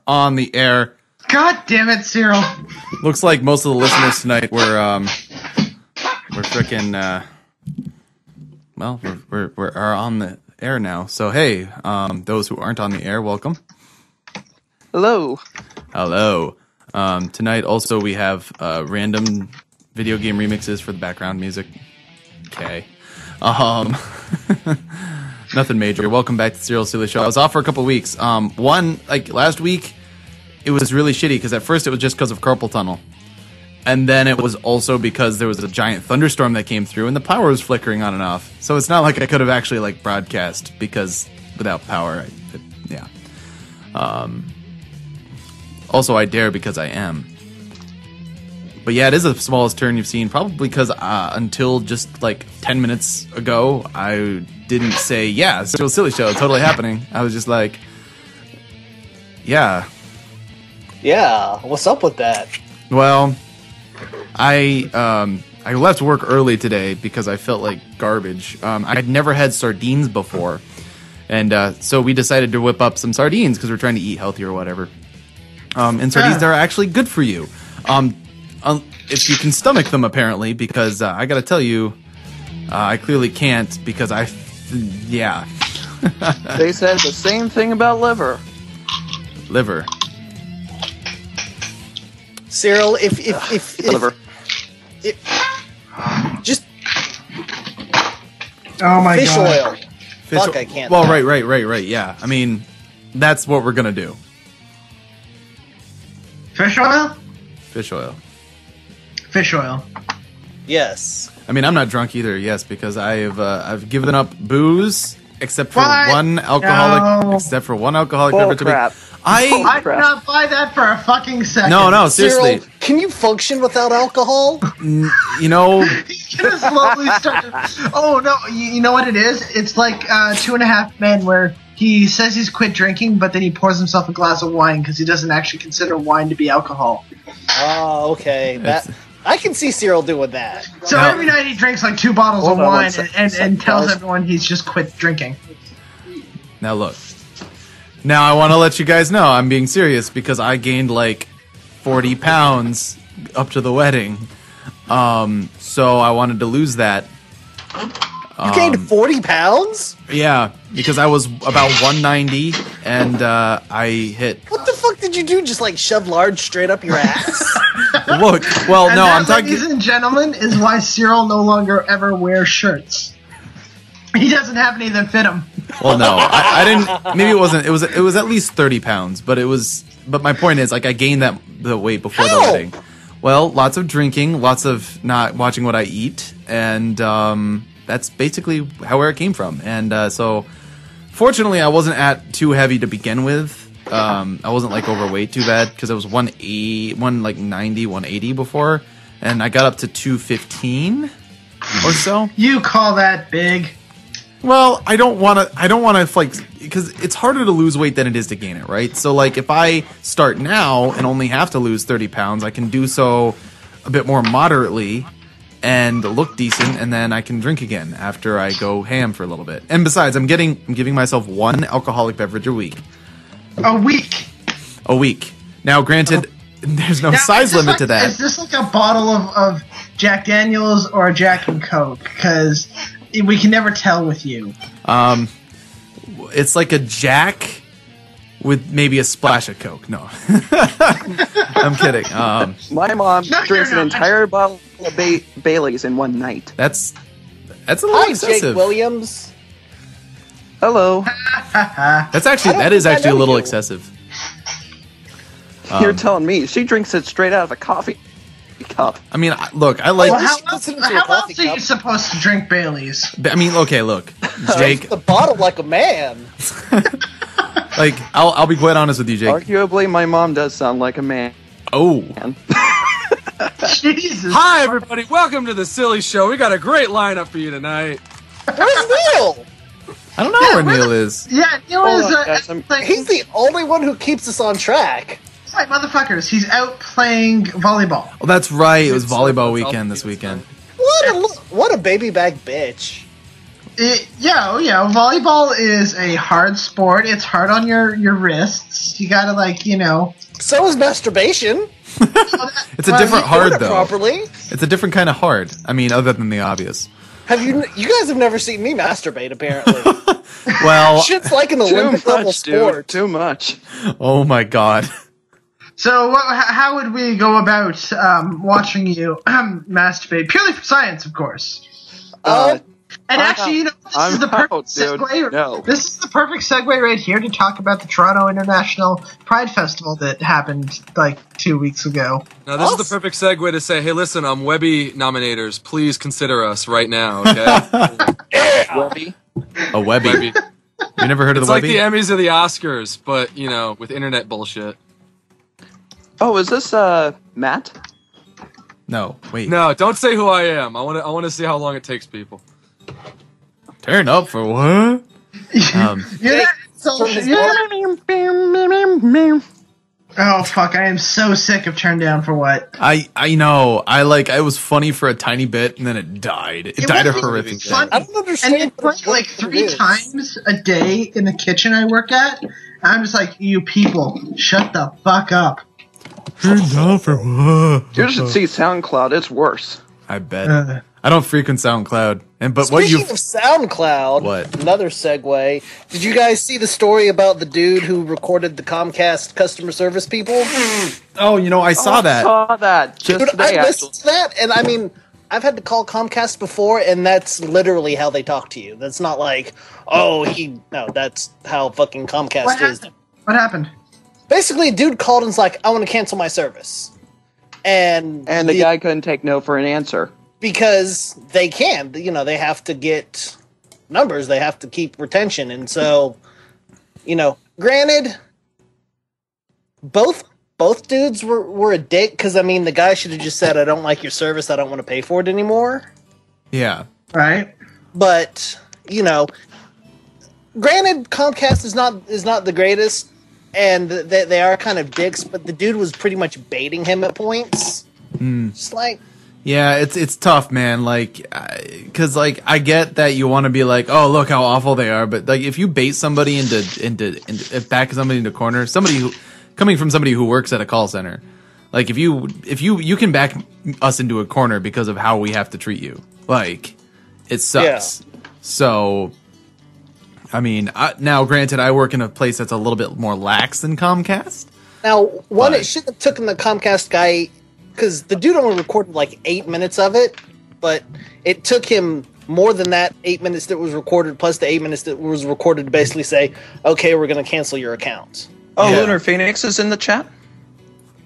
on the air. God damn it, Cyril. Looks like most of the listeners tonight were freaking, we're on the air now. So, hey, those who aren't on the air, welcome. Hello. Hello. Tonight also we have random video game remixes for the background music. Okay. Nothing major. Welcome back to Cyril Silly Show. I was off for a couple weeks. Last week, it was really shitty because at first it was just because of carpal tunnel. And then it was also because there was a giant thunderstorm that came through and the power was flickering on and off. So it's not like I could have actually broadcast because without power, also I dare because I am. But yeah, it is the smallest turn you've seen, probably because until just 10 minutes ago, I didn't say, yeah, it's still a silly show, it's totally happening. I was just like, yeah. Yeah, what's up with that? Well, I left work early today because I felt like garbage. I had never had sardines before, and so we decided to whip up some sardines because we're trying to eat healthy or whatever. And sardines are actually good for you. If you can stomach them, apparently, because I gotta tell you, I clearly can't because yeah. They said the same thing about liver. Liver. Cyril, if liver. Just Oh my fish god. oil. Fuck, I can't. Well, right. Yeah, I mean, that's what we're gonna do. Fish oil? Fish oil. Fish oil. Yes. I mean, I'm not drunk either. Yes, because I've given up booze except for What? one alcoholic. No. Except for one alcoholic Bull beverage. crap. I I did not buy that for a fucking second. no seriously. Cyril, can you function without alcohol? You know, He's gonna slowly start to... Oh no, you know what it is? It's like 2.5 Men where he says he's quit drinking, but then he pours himself a glass of wine because he doesn't actually consider wine to be alcohol. Oh, okay. I can see Cyril doing that. So every night he drinks 2 bottles Hold of on one wine sec- and second, tells guys. everyone he's just quit drinking. now look. Now I want to let you guys know I'm being serious because I gained 40 pounds up to the wedding. So I wanted to lose that. You gained 40 pounds? Yeah, because I was about 190 and I hit. What the fuck did you do? Just shove large straight up your ass? Look, well, And no, that, I'm talking. ladies and gentlemen, is why Cyril no longer ever wears shirts. He doesn't have any that fit him. Well, no, I didn't. Maybe it wasn't. It was at least 30 pounds, but it was. But my point is, I gained the weight before the How? wedding. Well, lots of drinking, lots of not watching what I eat, and that's basically where it came from. And so, fortunately, I wasn't too heavy to begin with. I wasn't overweight too bad because I was 190, 180 before, and I got up to 215 or so. You call that big? Well, I don't want to because it's harder to lose weight than it is to gain it, right? So if I start now and only have to lose 30 pounds, I can do so a bit more moderately and look decent, and then I can drink again after I go ham for a little bit. And besides, I'm giving myself one alcoholic beverage a week. A week. A week. Now, granted, there's no Now, size is this limit to that. Is this a bottle of Jack Daniels or a Jack and Coke? Because we can never tell with you. It's like a Jack with maybe a splash of Coke. No. I'm kidding. My mom No, drinks you're an not. entire bottle of Bailey's in one night. That's a little Hi, excessive. Jake Williams. Hello. That is I actually don't a think I know little you. excessive. You're telling me she drinks it straight out of a coffee cup. I mean, look, I like. Well, How she else, puts it into a how coffee else are you cup. supposed to drink Bailey's? I mean, okay, look, Jake. The bottle like a man. I'll be quite honest with you, Jake. Arguably, my mom does sound like a man. Oh, Jesus. Hi, everybody. Welcome to the Silly Show. We got a great lineup for you tonight. Where's Neil? I don't know where Neil is. Yeah, Neil Hold is on, guys, I'm- He's the only one who keeps us on track. right, motherfuckers. He's out playing volleyball. Oh, that's right. It was volleyball weekend this weekend. What a baby back bitch. Yeah. Volleyball is a hard sport. It's hard on your wrists. You gotta So is masturbation. It's a different hard though. Properly. It's a different kind of hard. I mean, other than the obvious. You guys have never seen me masturbate, apparently. Well, shit's like an Olympic level sport. Too much. Oh my god. So, how would we go about watching you masturbate? Purely for science, of course. And actually, this is the perfect segue. No. This is the perfect segue right here to talk about the Toronto International Pride Festival that happened like 2 weeks ago. Now, this is the perfect segue to say, hey, listen, Webby nominators, please consider us right now, okay? Webby? A Webby. You never heard of the Webby? It's like the Emmys or the Oscars, but, with internet bullshit. Oh, is this, Matt? No, wait. No, don't say who I am. I want to see how long it takes people. Turn up for what? Oh fuck! I am so sick of Turn Down for What. I know. It was funny for a tiny bit, and then it died. It died a horrific death. I don't understand. And it plays like 3 times a day in the kitchen I work at. I'm just like, you people, shut the fuck up. Turn down for what? You should see SoundCloud. It's worse. I bet. I don't frequent SoundCloud. Speaking of SoundCloud, what? Another segue. Did you guys see the story about the dude who recorded the Comcast customer service people? Oh, I saw that. I saw that just Dude, today. I listened to that, and I mean, I've had to call Comcast before, and that's literally how they talk to you. That's not like, that's how fucking Comcast is. What happened? Basically, a dude called and's like, I want to cancel my service. And the guy couldn't take no for an answer. Because they can. They have to get numbers. They have to keep retention. And so, granted, both dudes were a dick. Because, the guy should have just said, I don't like your service. I don't want to pay for it anymore. Yeah. Right. But, granted, Comcast is not the greatest. And they are kind of dicks. But the dude was pretty much baiting him at points. Just like... Yeah, it's tough, man. Because I get that you want to be like, oh, look how awful they are, but if you bait somebody into back somebody into corner, coming from somebody who works at a call center, if you can back us into a corner because of how we have to treat you, it sucks. Yeah. So, now granted, I work in a place that's a little bit more lax than Comcast. Now, it shouldn't have taken the Comcast guy. Because the dude only recorded 8 minutes of it, but it took him more than that 8 minutes that was recorded plus the 8 minutes that was recorded to basically say, okay, we're going to cancel your account. Oh, yeah. Lunar Phoenix is in the chat?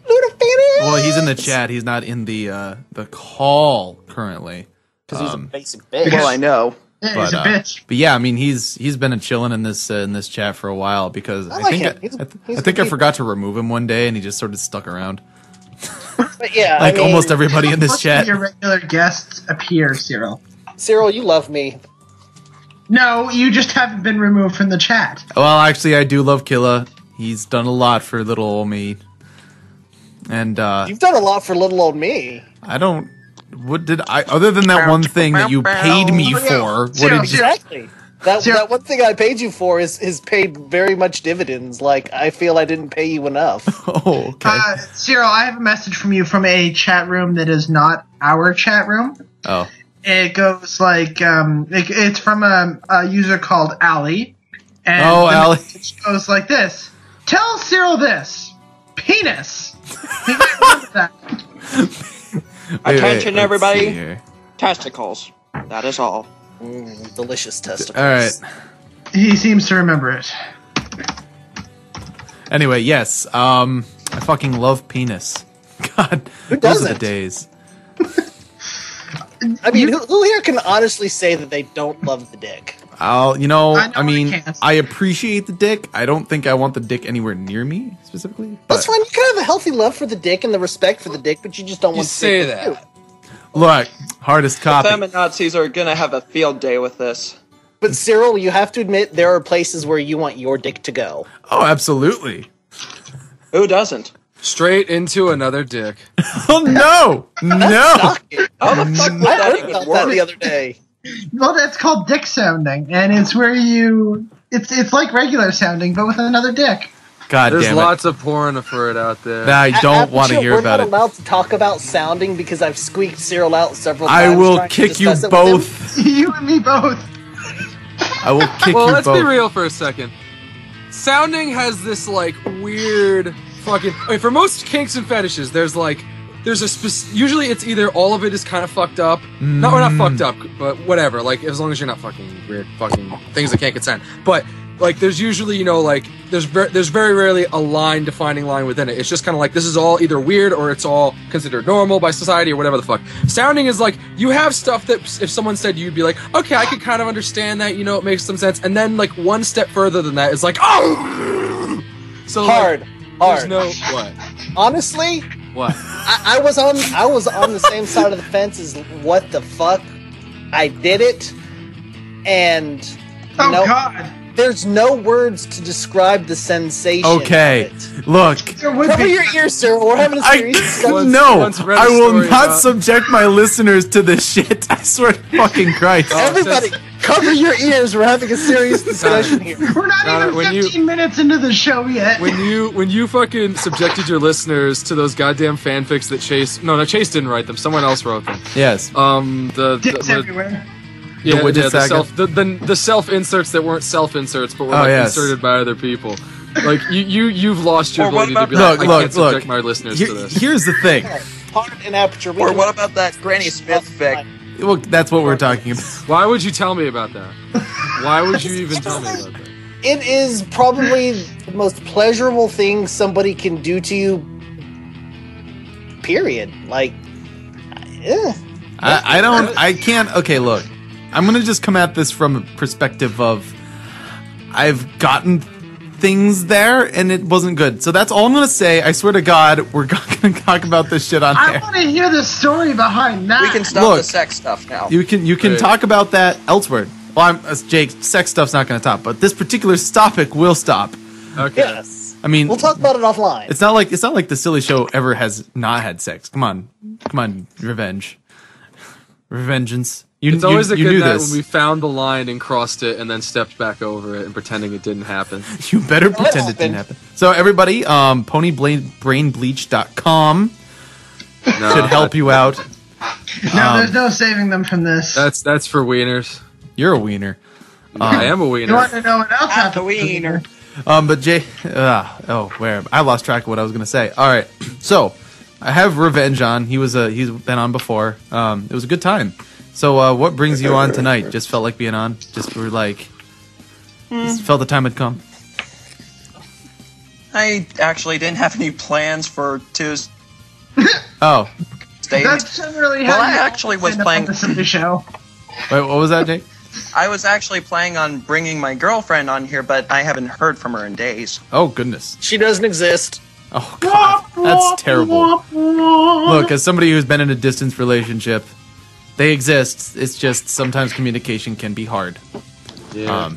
Lunar Phoenix! Well, he's in the chat. He's not in the call currently. Because he's a basic bitch. Well, I know. Yeah, he's a bitch. But yeah, he's been chilling in this chat for a while because I think I forgot to remove him one day and he just sort of stuck around. But yeah, almost everybody in this chat. Your regular guests appear, Cyril. Cyril, you love me. No, you just haven't been removed from the chat. Well, actually, I do love Killa. He's done a lot for little old me. And you've done a lot for little old me. I don't. What did I? Other than that one thing that you paid me for, what did you? Exactly. That one thing I paid you for is paid very much dividends. I feel I didn't pay you enough. Oh, okay. Cyril, I have a message from you from a chat room that is not our chat room. Oh. It goes it's from a user called Ali. And Ali. It goes like this. Tell Cyril this. Penis. He might remember that. Attention, everybody. Testicles. That is all. Delicious testicles. All right. He seems to remember it. Anyway, yes. I fucking love penis. God, who those doesn't? are the days. Who here can honestly say that they don't love the dick? I appreciate the dick. I don't think I want the dick anywhere near me specifically. That's fine. You can have a healthy love for the dick and the respect for the dick, but you just don't want to say that. Look, hardest copy. The feminazis are gonna have a field day with this. But Cyril, you have to admit there are places where you want your dick to go. Oh, absolutely. Who doesn't? Straight into another dick. Oh no! No! How the fuck would that I heard even about work? that the other day. Well, that's called dick sounding, and it's where you. It's like regular sounding, but with another dick. God There's damn it. lots of porn for it out there. I don't want to hear about We're it. not allowed to talk about sounding because I've squeaked Cyril out several I times. will trying to kick you discuss it with him. both. You and me both. I will kick Well, you let's both. be real for a second. Sounding has this like weird fucking. I mean, for most kinks and fetishes, there's a usually it's either all of it is kind of fucked up. Not fucked up, but whatever. Like as long as you're not fucking weird fucking things that can't consent. But like there's usually there's very rarely a defining line within it. It's just kind of like this is all either weird or it's all considered normal by society or whatever the fuck. Sounding is like you have stuff that if someone said you'd be like, okay, I could kind of understand that, it makes some sense. And then like one step further than that is like, oh, so Hard. There's no what. Honestly, What? I was on the same side of the fence as what the fuck. I did it, and God. there's no words to describe the sensation. Okay, of it. look. There would Cover be. your ears, Cyril. We're having a serious discussion. Once read a I will story not about- subject my listeners to this shit. I swear to fucking Christ. Everybody, cover your ears. We're having a serious discussion here. We're not Got it. even When 15 minutes into the show yet. When you fucking subjected your listeners to those goddamn fanfics that Chase didn't write them, someone else wrote them. Yes. Dicks everywhere. Yeah, The widget saga? the self inserts that weren't self inserts but were Oh, yes. inserted by other people. Like you've lost your Or what ability to be about- like, I can't subject my listeners to this. Here's the thing. Heart and aperture. Or what about that Granny Smith fic? Well, that's what we're talking about. Why would you tell me about that? Why would you even tell me about that? It is probably the most pleasurable thing somebody can do to you. Period. Like, I can't. Okay, look. I'm gonna just come at this from a perspective of I've gotten things there and it wasn't good. So that's all I'm gonna say. I swear to God, we're gonna talk about this shit on I there. want to hear the story behind that. We can stop Look. the sex stuff now. You can Right. talk about that elsewhere. Well, Jake, sex stuff's not gonna stop, but this particular topic will stop. Okay. yes. I mean, We'll talk about it offline. it's not like the silly show ever has not had sex. Come on, revengeance. It's always a you good knew night this. when we found the line and crossed it and then stepped back over it and pretending it didn't happen. You better pretend it didn't happen. So everybody, ponybrainbleach.com No, should help you out. No, there's no saving them from this. That's for wieners. You're a wiener. I am a You wiener. want to know what else At happened? the wiener. But Jay, where I lost track of what I was gonna say. All right, so I have Revenge on. He's been on before. It was a good time. So what brings you on tonight? Just felt like being on. Just were like, just felt the time had come. I actually didn't have any plans for Tuesday. Oh, That's generally how Well, I you actually was end up playing- on the Sunday show. wait, what was that, Jake? I was actually planning on bringing my girlfriend on here, but I haven't heard from her in days. Oh goodness. She doesn't exist. Oh god, that's terrible. Look, as somebody who's been in a distance relationship, they exist. It's just sometimes communication can be hard. Yeah.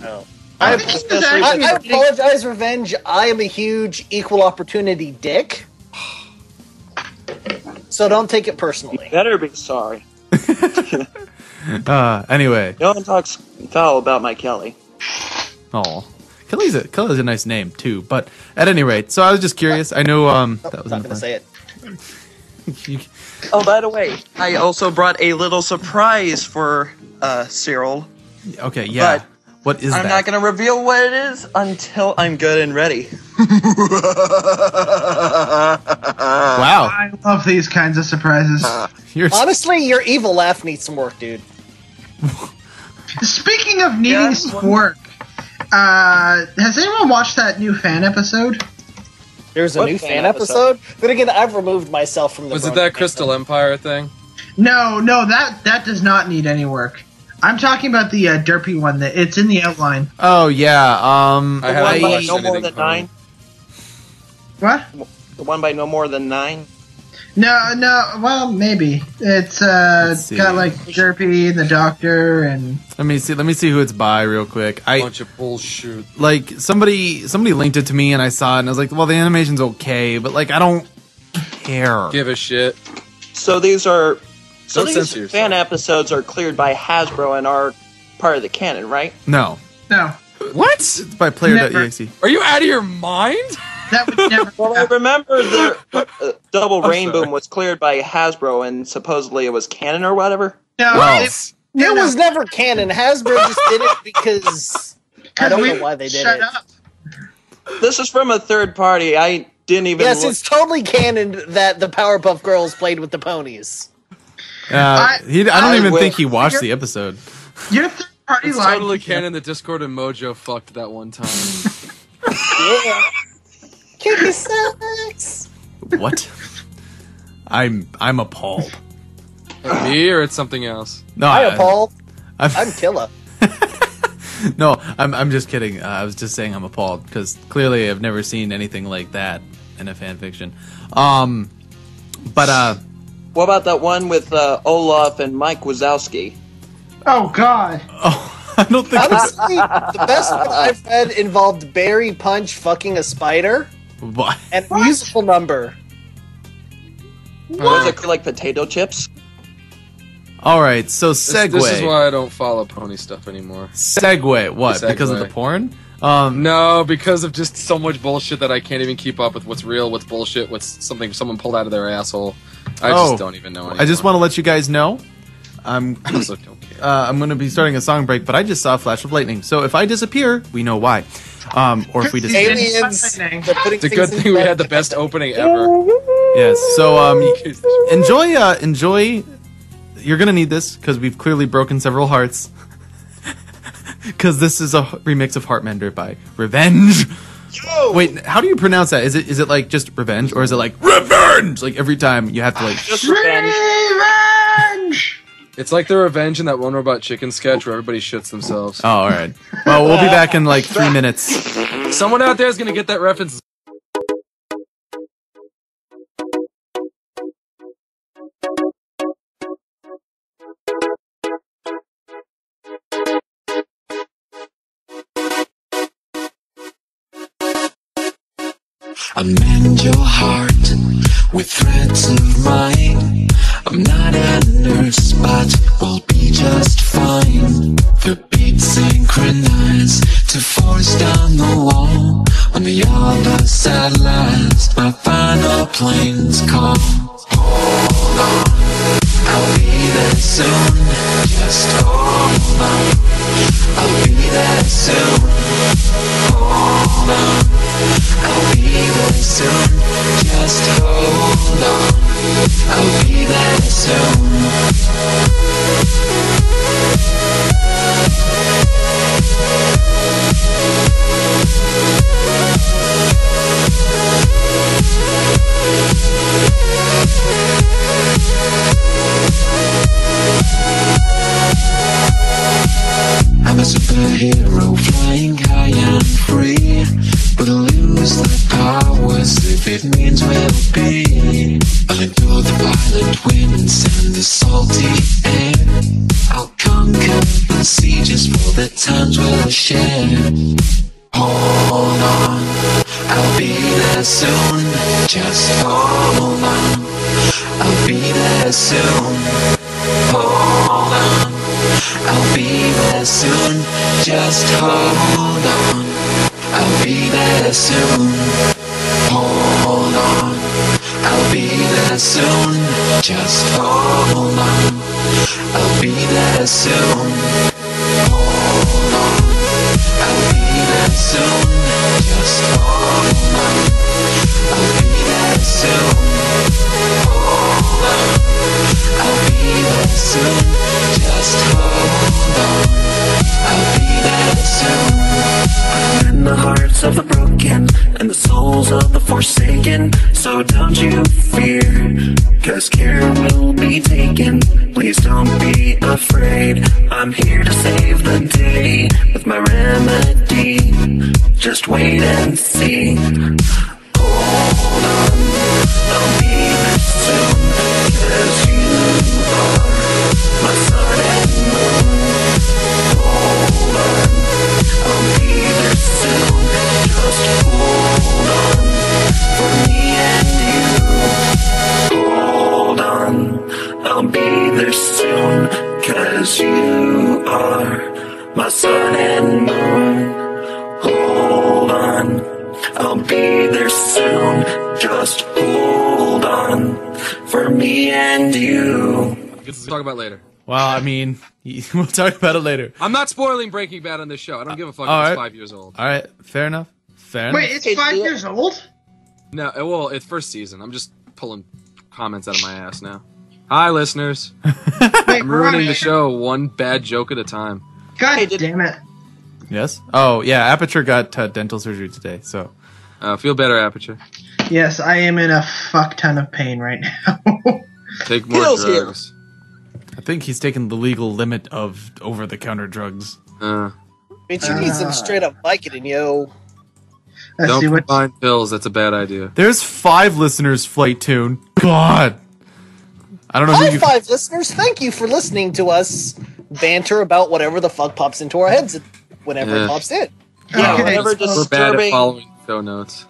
I think he was actually I apologize, Revenge. I am a huge equal opportunity dick. So don't take it personally. Better be sorry. Anyway. No one talks foul about my Kelly. Oh, Kelly's a nice name too. But at any rate, so I was just curious. I know that was I'm not going to say it. You, Oh, by the way, I also brought a little surprise for Cyril. okay, yeah. But What is I'm that? not going to reveal what it is until I'm good and ready. Wow, I love these kinds of surprises. you're Honestly, your evil laugh needs some work, dude. Speaking of needing Yeah. some work, has anyone watched that new fan episode? There's a What new fan fan episode? But again, I've removed myself from the Was it Roman that fandom. Crystal Empire thing? No, that does not need any work. I'm talking about the derpy one. That it's in the outline. Oh yeah. I haven't One by watched no more anything than from 9. What? The one by no more than 9. No. Well, maybe it's Let's see. got like derpy and the doctor and Let me see who it's by real quick. Bunch of bullshit. Like somebody linked it to me and I saw it and I was like, well, the animation's okay, but like I don't care. Give a shit. So these are So Don't these censor yourself. fan episodes are cleared by Hasbro and are part of the canon, right? No. No, What? It's by player.exe. Are you out of your mind? that would never. Well, I happen. remember the Double I'm Rainboom sorry. was cleared by Hasbro, and supposedly it was canon or whatever. No, What? It was never canon. Hasbro just did it because I don't know why they did Shut it. up. This is from a third party. I didn't even Yes, look. it's totally canon that the Powerpuff Girls played with the ponies. I don't I even will- think he watched the episode. Your third party It's line. totally canon that Discord and Mojo fucked that one time. Yeah. Kinky sex. What? I'm appalled. Me or it's something else? No, Hi, Paul. I'm I'm Killa. no, I'm just kidding. I was just saying I'm appalled because clearly I've never seen anything like that in a fan fiction. But What about that one with Olaf and Mike Wazowski? Oh God. I don't think it's Honestly, the best one I've read involved Barry Punch fucking a spider what? and a musical number. Was it like potato chips? All right, so This segue. is why I don't follow pony stuff anymore. Segue. What? Segue. Because of the porn? No, because of just so much bullshit that I can't even keep up with what's real, what's bullshit, what's something someone pulled out of their asshole. I just don't even know anymore. I just want to let you guys know. I'm also don't care. I'm going to be starting a song break, but I just saw a flash of lightning. So if I disappear, we know why. Or if we disappear. Aliens. They're putting It's a good things thing we in had the best opening ever. Yes. So enjoy. You're gonna need this because we've clearly broken several hearts. Because this is a remix of Heartmender by Revenge. Wait, how do you pronounce that? Is it like just Revenge or is it like Revenge? Like every time you have to like. Just revenge. Revenge. It's like the Revenge in that one Robot Chicken sketch where everybody shits themselves. Oh, all right. Well, we'll be back in like 3 minutes. Someone out there is gonna get that reference. Amend your heart with threads of mine. I'm not a nurse, but we'll be just fine. The beats synchronize to force down the wall. On the other side lies my final plane's call. Hold on, I'll be there soon. Just hold on, I'll be there soon. Hold on, I'll be there soon. Just hold on, I'll be there soon. I'm a superhero flying high and free, but I'll lose the powers if it means we'll be. I'll endure the violent winds and the salty air. I'll conquer the sieges for the times we'll share. Hold on, I'll be there soon. Just hold on, I'll be there soon. Hold on, I'll be there soon. Just hold on, I'll be there soon. Hold on, I'll be there soon. Just hold on, I'll be there soon. Hold on, I'll be there soon. Just hold on, I'll be there soon. Hold on, I'll be there soon. Just hold on, I'll be there soon. I'm in the hearts of the broken and the souls of the forsaken. So don't you fear, 'cause care will be taken. Please don't be afraid, I'm here to save the day with my remedy. Just wait and see. Hold on, I'll be there soon, 'cause you are my sun and moon. Hold on, I'll be there soon. Just hold on for me and you. Hold on, I'll be there my sun and moon. Hold on, I'll be there soon. Just hold on for me and you. Let's talk about it later. Well, I mean, we'll talk about it later. I'm not spoiling Breaking Bad on this show. I don't give a fuck if all it's right. 5 years old. All right, fair enough. Fair enough. Wait, it's 5 years old? No, well, it's first season. I'm just pulling comments out of my ass now. Hi, listeners. Wait, I'm ruining the show one bad joke at a time. God damn it. Yes? Oh, yeah, Aperture got dental surgery today, so. Feel better, Aperture. Yes, I am in a fuck ton of pain right now. Take more Hill's here. drugs. I think he's taken the legal limit of over-the-counter drugs. Uh, Bitch, you need some straight up Vicodin, yo. Let's see don't what. combine pills. That's a bad idea. There's 5 listeners, Flight Tune. God. I don't know who High you... five, listeners. Thank you for listening to us banter about whatever the fuck pops into our heads whenever Yeah. it pops in. Yeah, Okay. whenever We're bad at disturbing. following show notes.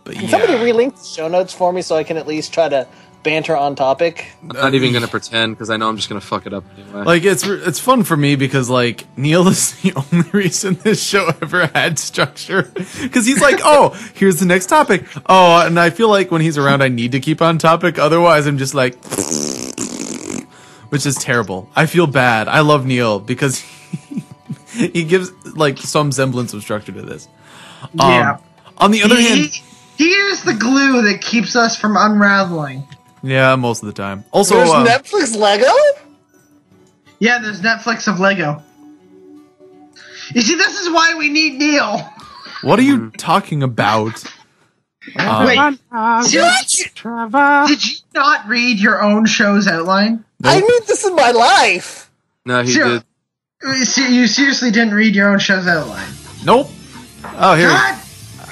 But Can somebody yeah. relink the show notes for me so I can at least try to banter on topic? I'm not even going to pretend because I know I'm just going to fuck it up anyway. Like, it's fun for me because, like, Neil is the only reason this show ever had structure. Because he's like, oh, here's the next topic. Oh, and I feel like when he's around, I need to keep on topic. Otherwise, I'm just like... Which is terrible. I feel bad. I love Neil because he gives, like, some semblance of structure to this. Yeah. On the other hand... He is the glue that keeps us from unraveling. Yeah, most of the time. Also, There's Netflix Lego? Yeah, there's Netflix of Lego. You see, this is why we need Neil. what are you talking about? Wait, seriously, did you not read your own show's outline? I need this in my life. No, he Sure. did. You seriously didn't read your own show's outline? Nope. Oh, here. God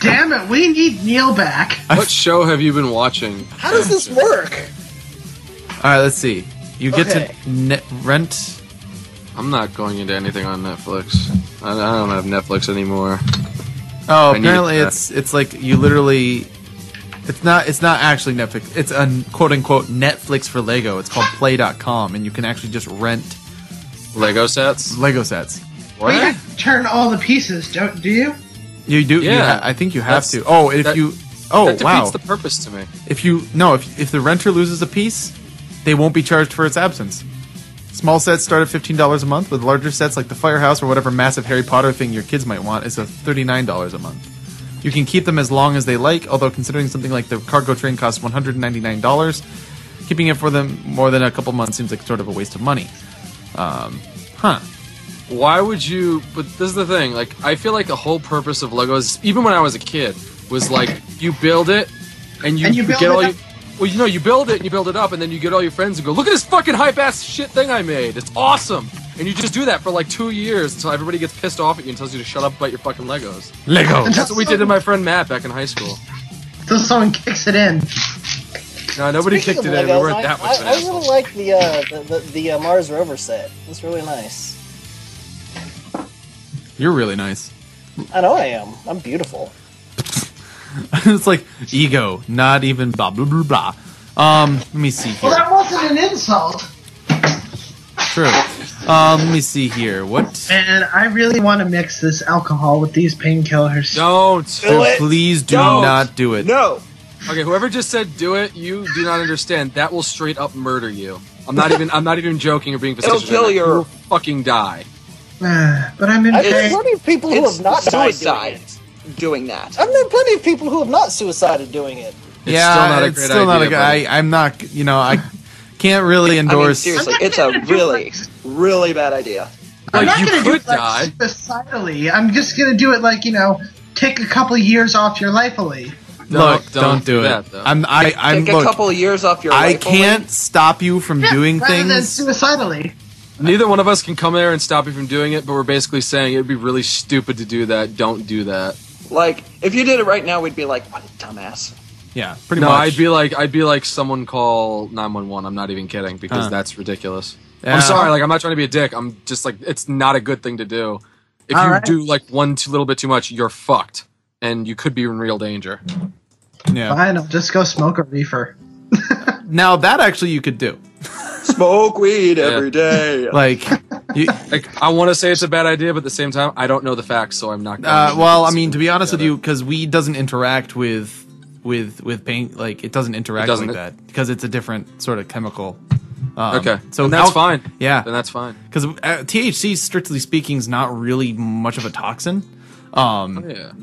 damn it, we need Neil back. What show have you been watching? How does this work? All right, let's see. You get Okay. to rent. I'm not going into anything on Netflix. I don't have Netflix anymore. Oh, I need apparently that. it's like you literally. It's not actually Netflix. It's a quote unquote Netflix for Lego. It's called Play.com, and you can actually just rent Lego sets? Lego sets. We have to turn all the pieces, do you? You do. Yeah. I think you have That's- to. Oh, if that- you. Oh, That defeats wow. the purpose to me. If the renter loses a piece, they won't be charged for its absence. Small sets start at $15 a month, with larger sets like the Firehouse or whatever massive Harry Potter thing your kids might want is a $39 a month. You can keep them as long as they like, although considering something like the cargo train costs $199, keeping it for them more than a couple months seems like sort of a waste of money. Why would you? But this is the thing. Like, I feel like the whole purpose of Legos, even when I was a kid, was like you build it and you build get it all up. you. Well, you know, you build it and you build it up, and then you get all your friends and go, "Look at this fucking hype ass shit thing I made! It's awesome!" And you just do that for like 2 years until everybody gets pissed off at you and tells you to shut up about your fucking Legos. Lego. That's what we did to my friend Matt back in high school. Until someone kicks it in. No, nobody Speaking kicked of it in. We Legos, weren't that much of an I asshole. really like the Mars rover set. It's really nice. You're really nice. I know I am. I'm beautiful. It's like ego, not even blah blah blah blah. Let me see Well, here. that wasn't an insult. True. Let me see here. What? And I really want to mix this alcohol with these painkillers. Don't. Do it. Please do Don't. not do it. No. Okay, whoever just said do it, you do not understand. That will straight up murder you. I'm not even joking or being facetious. It'll kill right now. your- You will fucking die. But I'm in I've known pain. plenty of people who It's have not died suicide doing it. doing that. I've known plenty of people who have not suicided doing it. It's Yeah, still not a it's great still not a idea, guy. I'm not. You know, I can't really I mean, endorse. seriously, I'm not it's a gonna do really, really bad idea. I'm Like, not you gonna do could it like die. suicidally. I'm just gonna do it like, take a couple years off your life'ly. Look, don't do it. that, though. I'm Take a look. couple of years off your I life. can't stop you from doing rather than things. suicidally. Neither one of us can come there and stop you from doing it, but we're basically saying it'd be really stupid to do that. Don't do that. Like, if you did it right now, we'd be like, what a dumbass. Yeah, pretty No, much. I'd be like someone call 911. I'm not even kidding because Huh. that's ridiculous. Yeah. I'm sorry, like I'm not trying to be a dick. I'm just like it's not a good thing to do. If All you right. do like little bit too much, you're fucked, and you could be in real danger. Yeah. Fine, I'll just go smoke a reefer. Now that actually you could do. Smoke weed every day. Like, Like, I want to say it's a bad idea, but at the same time, I don't know the facts, so I'm not. Well, I mean, to be honest with you, because weed doesn't interact with paint, like it doesn't interact like that because it's a different sort of chemical. Okay, so then that's fine. Yeah, then that's fine. Because THC, strictly speaking, is not really much of a toxin.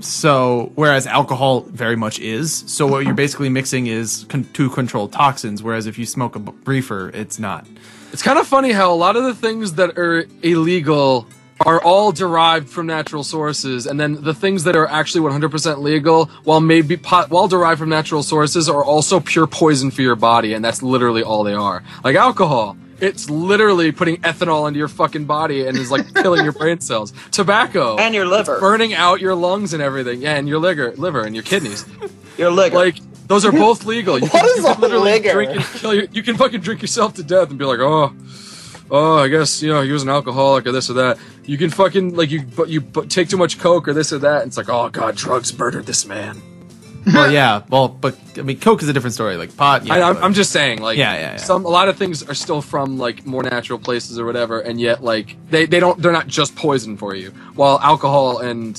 So whereas alcohol very much is. So what you're basically mixing is two controlled toxins. Whereas if you smoke a reefer, it's not. It's kind of funny how a lot of the things that are illegal are all derived from natural sources, and then the things that are actually 100% legal, while derived from natural sources, are also pure poison for your body, and that's literally all they are. Like alcohol, it's literally putting ethanol into your fucking body and is like killing your brain cells. Tobacco and your liver, burning out your lungs and everything. Yeah, and your liver and your kidneys. Your liver. Like those are both legal. You What is a literally liver? drink and kill you can fucking drink yourself to death and be like, oh, I guess he was an alcoholic or this or that. You can fucking you take too much coke or this or that. And it's like, oh god, drugs murdered this man. Well, yeah. Well, but I mean, coke is a different story. Like pot. Yeah, I'm just saying, like, yeah. A lot of things are still from like more natural places or whatever, and yet like they're not just poison for you. While alcohol and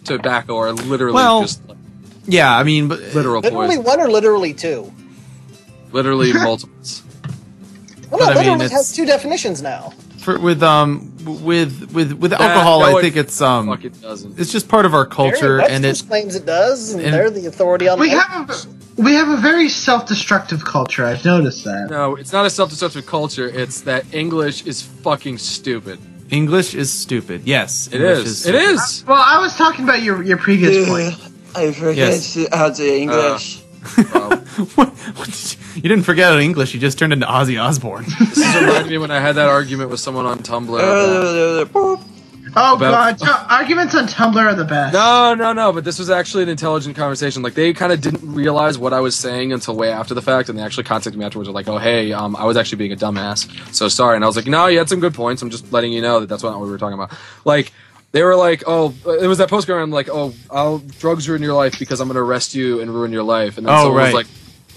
tobacco are literally just. Yeah, I mean, but literal literally poison. one or literally two? Literally multiples. Well, no, But, I mean, literally has two definitions now. With alcohol, I think it's Fuck, it doesn't. it's just part of our culture, and Webster's it claims it does, and and- they're the authority on We that. have a very self-destructive culture. I've noticed that. No, it's not a self-destructive culture. It's that English is fucking stupid. English is stupid. Yes, It English is. It stupid. is. Well, I was talking about your previous point. I forget Yes. how to English. You didn't forget English. You just turned into Ozzy Osbourne. This reminded me when I had that argument with someone on Tumblr. Boop. Oh About- god, arguments on Tumblr are the best. No, but this was actually an intelligent conversation. Like, they kind of didn't realize what I was saying until way after the fact, and they actually contacted me afterwards. They're like, oh, hey, I was actually being a dumbass, so sorry. And I was like, no, you had some good points. I'm just letting you know that that's not what we were talking about. Like, they were like, oh, it was that post going on, like, oh, drugs ruin your life because I'm going to arrest you and ruin your life. And then someone was like,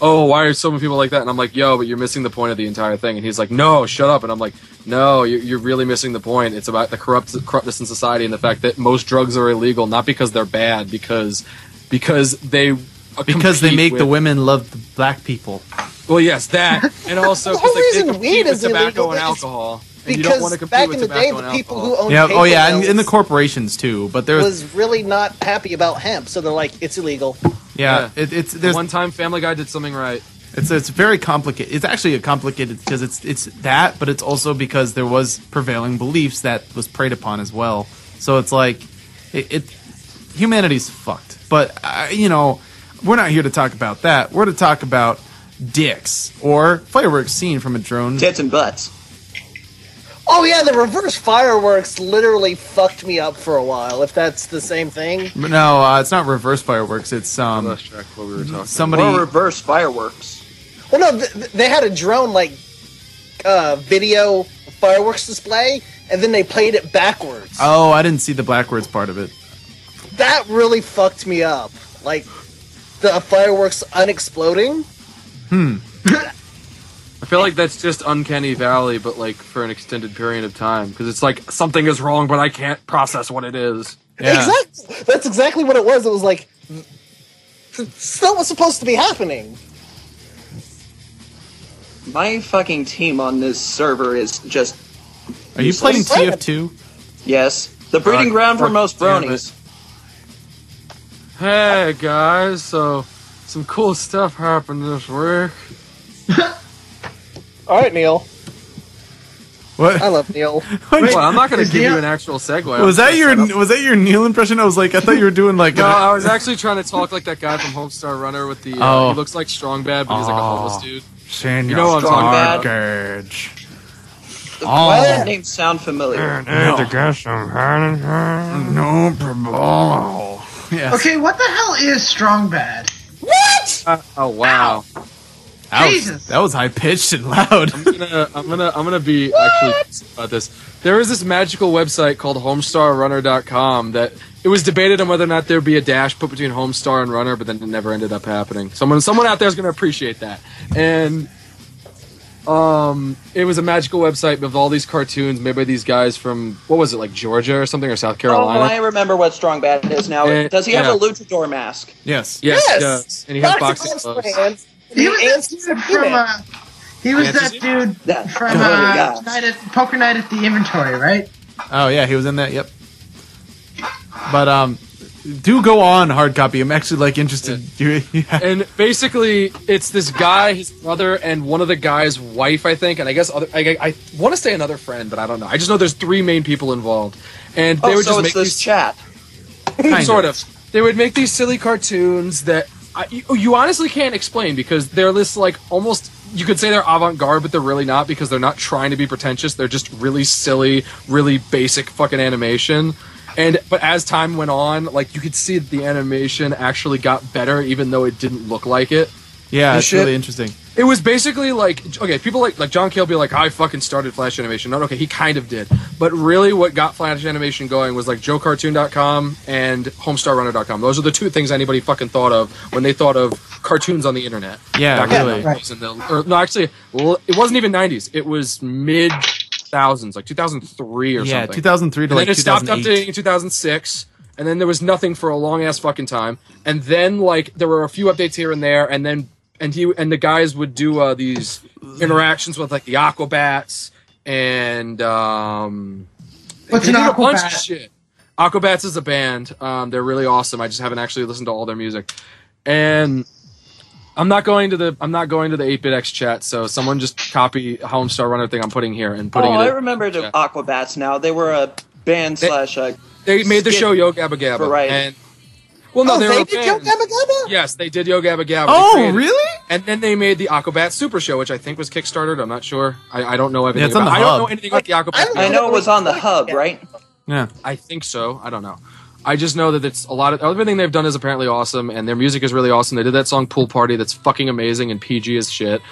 oh, why are so many people like that? And I'm like, yo, but you're missing the point of the entire thing. And he's like, no, shut up. And I'm like, no, you're really missing the point. It's about the corruptness in society and the fact that most drugs are illegal, not because they're bad, because they make the women love the black people. Well, yes, that, and also The whole because they reason compete weed with is tobacco illegal and is alcohol. And you don't Because want to compete back with in the tobacco day, the and people alcohol. who owned Yeah. paper Oh yeah, and mills in the corporations too. But there's was really not happy about hemp, so they're like, it's illegal. yeah. It's there's One time Family Guy did something right. It's very complicated. It's actually a complicated because it's that, but it's also because there was prevailing beliefs that was preyed upon as well. So it's like humanity's fucked. But we're not here to talk about that. We're to talk about dicks or fireworks seen from a drone. Tits and butts. Oh yeah, the reverse fireworks literally fucked me up for a while, if that's the same thing. No, it's not reverse fireworks. It's I lost track of what we were talking somebody. Or reverse fireworks. Well, no, they had a drone, video fireworks display, and then they played it backwards. Oh, I didn't see the backwards part of it. That really fucked me up. Like, the fireworks unexploding. I feel like that's just Uncanny Valley, but like for an extended period of time, because it's like something is wrong, but I can't process what it is. Yeah. Exactly. That's exactly what it was. It was like, it's not what's supposed to be happening. My fucking team on this server is just... Are you playing Useless. TF2? Yes. The breeding ground for most damn bronies. Hey guys, so some cool stuff happened this week. All right, Neil. What? I love Neil. Well, I'm not going to is give Neil- you an actual segue. Was that your Neil impression? I thought you were doing like. No, I was actually trying to talk like that guy from Homestar Runner with the. Oh. He looks like Strong Bad, but he's like a homeless dude. Senior You know what I'm Strong talking Bad. about. Gage. Why does that name sound familiar? No problem. Yes. Okay, what the hell is strong bad? What? Oh wow. Jesus. That was high pitched and loud. I'm gonna be actually pissed about this. There is this magical website called HomestarRunner.com that it was debated on whether or not there'd be a dash put between Homestar and Runner, but then it never ended up happening. Someone out there is gonna appreciate that. And It was a magical website with all these cartoons made by these guys from, what was it, like Georgia or something, or South Carolina? Oh, I remember what Strong Bad is now. Does he have a luchador mask? Yes. Yes, he does. And he has boxing gloves. He was that dude from. He was that dude from Poker Night at the Inventory, right? Oh yeah, he was in that. Yep. But do go on, hard copy. I'm actually like interested. Yeah. And basically, it's this guy, his brother, and one of the guy's wife, I think, and I guess I want to say another friend, but I don't know. I just know there's 3 main people involved, and they would just make this chat. Sort of. They would make these silly cartoons that you honestly can't explain because they're this like almost. You could say they're avant-garde, but they're really not because they're not trying to be pretentious. They're just really silly, really basic fucking animation. But as time went on, like you could see that the animation actually got better, even though it didn't look like it. Yeah, it's really interesting. It was basically like, okay, people like John Cale be like, I fucking started Flash animation. No, okay, he kind of did. But really what got Flash animation going was like JoeCartoon.com and HomestarRunner.com. Those are the 2 things anybody fucking thought of when they thought of cartoons on the internet. Yeah, really. Actually, it wasn't even 90s. It was mid-thousands, like 2003 or something. Yeah, 2003 to like 2008. And then it stopped updating in 2006. And then there was nothing for a long-ass fucking time. And then, like, there were a few updates here and there, and then the guys would do these interactions with like the Aquabats and what's an a bunch of Aquabat? shit. Aquabats is a band. They're really awesome. I just haven't actually listened to all their music. And I'm not going to the 8BitX chat, so someone just copy Homestar Runner thing I'm putting here and putting it. I remember the Aquabats now. They were a band slash. They made the show Yo Gabba Gabba. Right. And well, no, they did Yo Gabba Gabba? Yes, they did Yo Gabba Gabba. Oh, really? And then they made the Aquabat Super Show, which I think was Kickstarted. I'm not sure. I don't know everything. Yeah, it's on the I don't Hub. know anything about the Aquabat. I know it was on the Hub, right? Yeah. I think so. I don't know. I just know that it's a lot of everything they've done is apparently awesome, and their music is really awesome. They did that song Pool Party that's fucking amazing and PG as shit.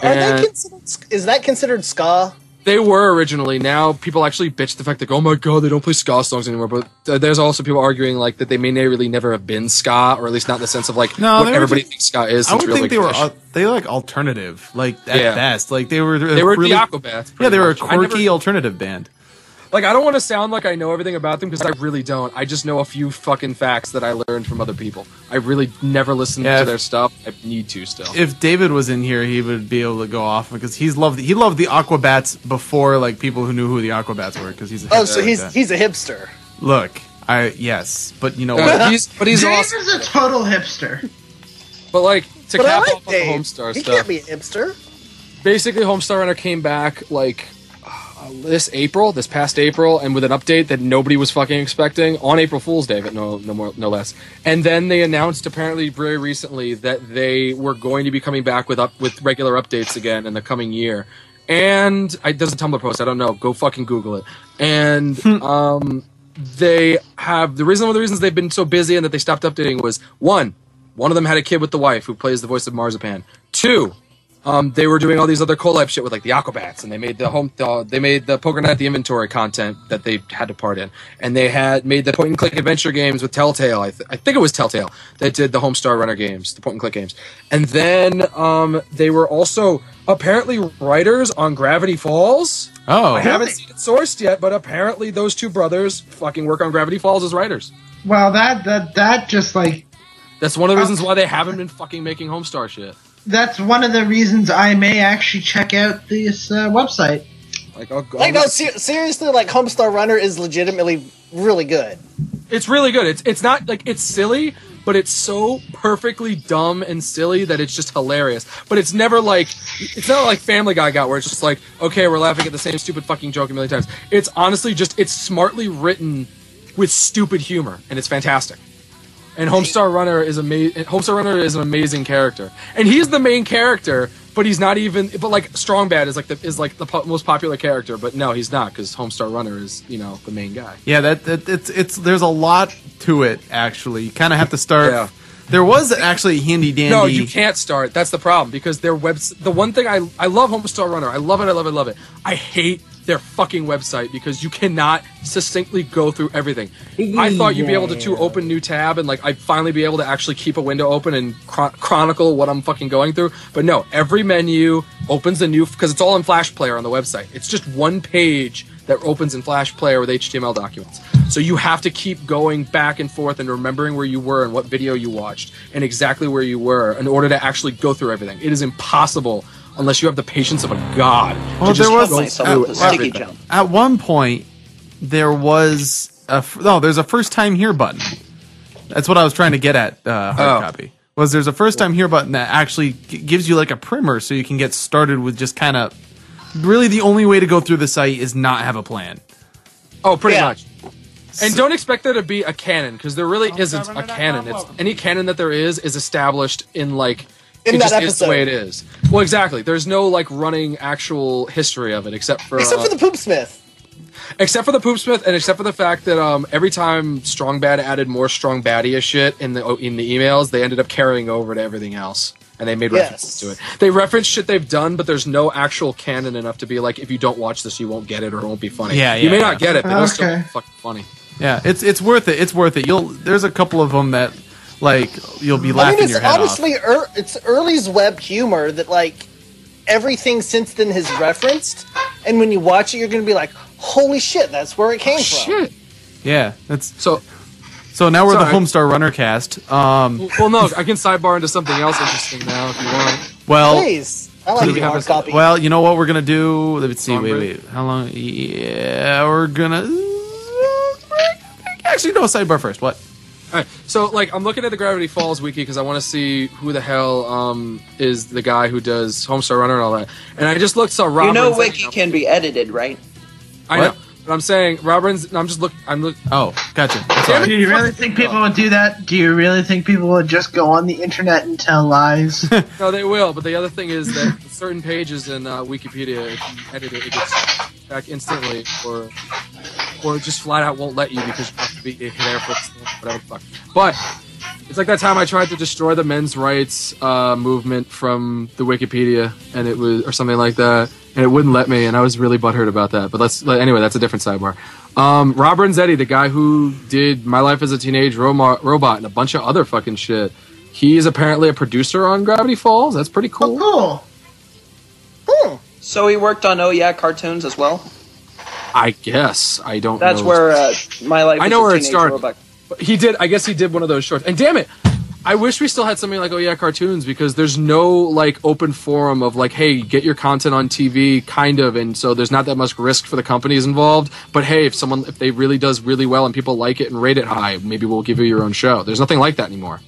Is that considered ska? They were originally. Now people actually bitch the fact that, oh my god, they don't play ska songs anymore. But there's also people arguing like that they may really never have been ska, or at least not in the sense of like what everybody thinks ska is. I would think they were like alternative, like at best. Like they were really, the Aquabats. Yeah, they were a quirky alternative band. Like, I don't want to sound like I know everything about them, because I really don't. I just know a few fucking facts that I learned from other people. I really never listened to their stuff. I need to still. If David was in here, he would be able to go off, because he loved the Aquabats before, like, people who knew who the Aquabats were, because he's a so he's a hipster. Look, yes, but you know what? He's Dave awesome. is a total hipster. But, like, to But I cap like off on the Dave. Homestar He stuff, can't be a hipster. basically Homestar Runner came back, like, this past April, and with an update that nobody was fucking expecting on April Fool's Day, but no less. And then they announced apparently very recently that they were going to be coming back with regular updates again in the coming year. And there's a Tumblr post, I don't know, go fucking Google it. And they have one of the reasons they've been so busy and that they stopped updating was one of them had a kid with the wife who plays the voice of Marzipan. 2, they were doing all these other collab shit with like the Aquabats, and they made the Poker Night at the Inventory content that they had to part in, and they had made the point and click adventure games with Telltale. I think it was Telltale that did the Homestar Runner games, the point and click games, and then they were also apparently writers on Gravity Falls. Oh, I haven't seen it sourced yet, but apparently those 2 brothers fucking work on Gravity Falls as writers. Well, that just like that's one of the reasons why they haven't been fucking making Homestar shit. That's one of the reasons I may actually check out this website. Seriously, like Homestar Runner is legitimately really good. It's really good. It's not like it's silly, but it's so perfectly dumb and silly that it's just hilarious. But it's not like Family Guy got, where it's just like, okay, we're laughing at the same stupid fucking joke a million times. It's honestly just, it's smartly written with stupid humor, and it's fantastic. And Homestar Runner is amazing. Homestar Runner is an amazing character, and he's the main character. But he's not even. But like Strong Bad is the most popular character. But no, he's not, because Homestar Runner is the main guy. Yeah, it's there's a lot to it actually. You kind of have to start. Yeah. There was actually handy dandy. No, you can't start. That's the problem, because their the one thing I love Homestar Runner. I love it. I hate their fucking website because you cannot succinctly go through everything. I thought you'd be able to open new tab and like I'd finally be able to actually keep a window open and chronicle what I'm fucking going through. But no, every menu opens a new, because it's all in Flash Player on the website. It's just one page that opens in Flash Player with HTML documents. So you have to keep going back and forth and remembering where you were and what video you watched and exactly where you were in order to actually go through everything. It is impossible unless you have the patience of a god. Well, there was sticky jump. At one point there was there's a first time here button. That's what I was trying to get at. Hard copy there's a first time here button that actually gives you like a primer so you can get started with just kind of really the only way to go through the site is not have a plan. Oh, pretty much. And don't expect there to be a canon, because there really isn't a canon. It's any canon that there is established in like in it that just episode. is the way it is. Well, exactly. There's no like running actual history of it except for the Poopsmith. Except for the Poopsmith, and except for the fact that every time Strong Bad added more Strong Baddie shit in the emails, they ended up carrying over to everything else. And they made references to it. They reference shit they've done, but there's no actual canon enough to be like, if you don't watch this, you won't get it or it won't be funny. You may not get it, but it'll still be fucking funny. Yeah, it's worth it. It's worth it. There's a couple of them that like you'll be laughing your head honestly, off. It's Early's web humor that like everything since then has referenced, and when you watch it, you're going to be like, "Holy shit, that's where it came from." Shit. Yeah, that's so. So now we're the Homestar Runner cast. Well, no, I can sidebar into something else interesting now if you want. Well, please. I like the hard copy. Well, you know what we're gonna do? Let's see. Wait. How long? Yeah, we're gonna. Actually, no. Sidebar first. What? All right. So, like, I'm looking at the Gravity Falls wiki because I want to see who the hell is the guy who does Homestar Runner and all that. And I just looked. Saw Robert. You know, wiki can be edited, right? I know. But I'm saying Robert's. I'm just looking. Oh, gotcha. Do you really think people would do that? Do you really think people would just go on the internet and tell lies? No, they will. But the other thing is that certain pages in Wikipedia, if you edit it, it gets back instantly, or just flat out won't let you because you have to be hit Air Force, whatever the fuck. But it's like that time I tried to destroy the men's rights movement from the Wikipedia, and it was, or something like that. And it wouldn't let me, and I was really butthurt about that. But anyway, that's a different sidebar. Rob Renzetti, the guy who did My Life as a Teenage Robot and a bunch of other fucking shit, he is apparently a producer on Gravity Falls. That's pretty cool. Oh, cool. So he worked on Oh Yeah cartoons as well? I guess. I don't know. That's where My Life I know as a where it Teenage started. Robot. He did. I guess he did one of those shorts. And damn it, I wish we still had something like Oh Yeah Cartoons, because there's no like open forum of like, hey, get your content on TV, kind of, and so there's not that much risk for the companies involved. But hey, if they really does really well and people like it and rate it high, maybe we'll give you your own show. There's nothing like that anymore.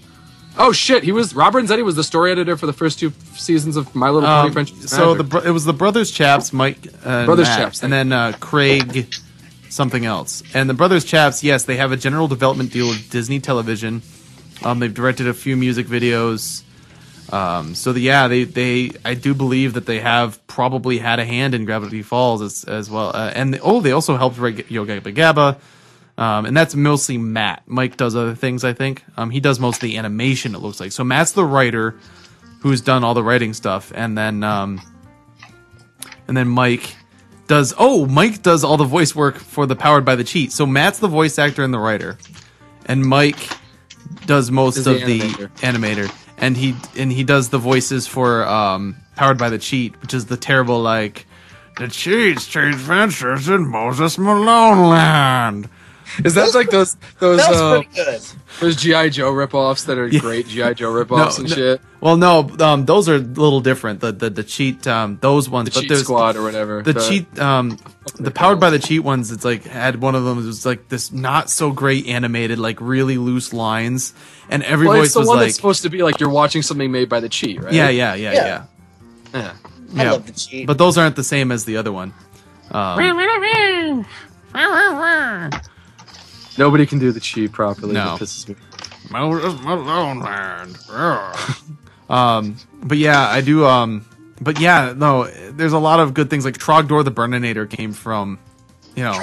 Oh shit, Rob Renzetti was the story editor for the first 2 seasons of My Little Pony Friendship. So it was the Brothers Chaps, Mike, Brothers Matt, Chaps, and then Craig, something else. And the Brothers Chaps, yes, they have a general development deal with Disney Television. They've directed a few music videos. I do believe that they have probably had a hand in Gravity Falls as well. They also helped write Yo Gabba Gabba. And that's mostly Matt. Mike does other things, I think. He does most of the animation, it looks like. So Matt's the writer who's done all the writing stuff. And then Mike does all the voice work for the Powered by the Cheat. So Matt's the voice actor and the writer. And Mike does most of the animator. And he does the voices for Powered by the Cheat, which is the terrible like the Cheats change ventures in Moses Malone land. Is that like those pretty good. Those G.I. Joe ripoffs that are great G.I. Joe ripoffs and shit? Well, no, those are a little different. The cheat, those ones, the Cheat Squad or whatever. The Powered by the Cheat ones. It's like had one of them. It was like this not so great animated, like really loose lines, and every voice it's the was one like that's supposed to be like you're watching something made by the Cheat, right? Yeah. I love the Cheat. But those aren't the same as the other one. Nobody can do the Cheat properly. No. That pisses me. Moses Malone land. But yeah, I do. But yeah, no. There's a lot of good things. Like Trogdor the Burninator came from, Yeah,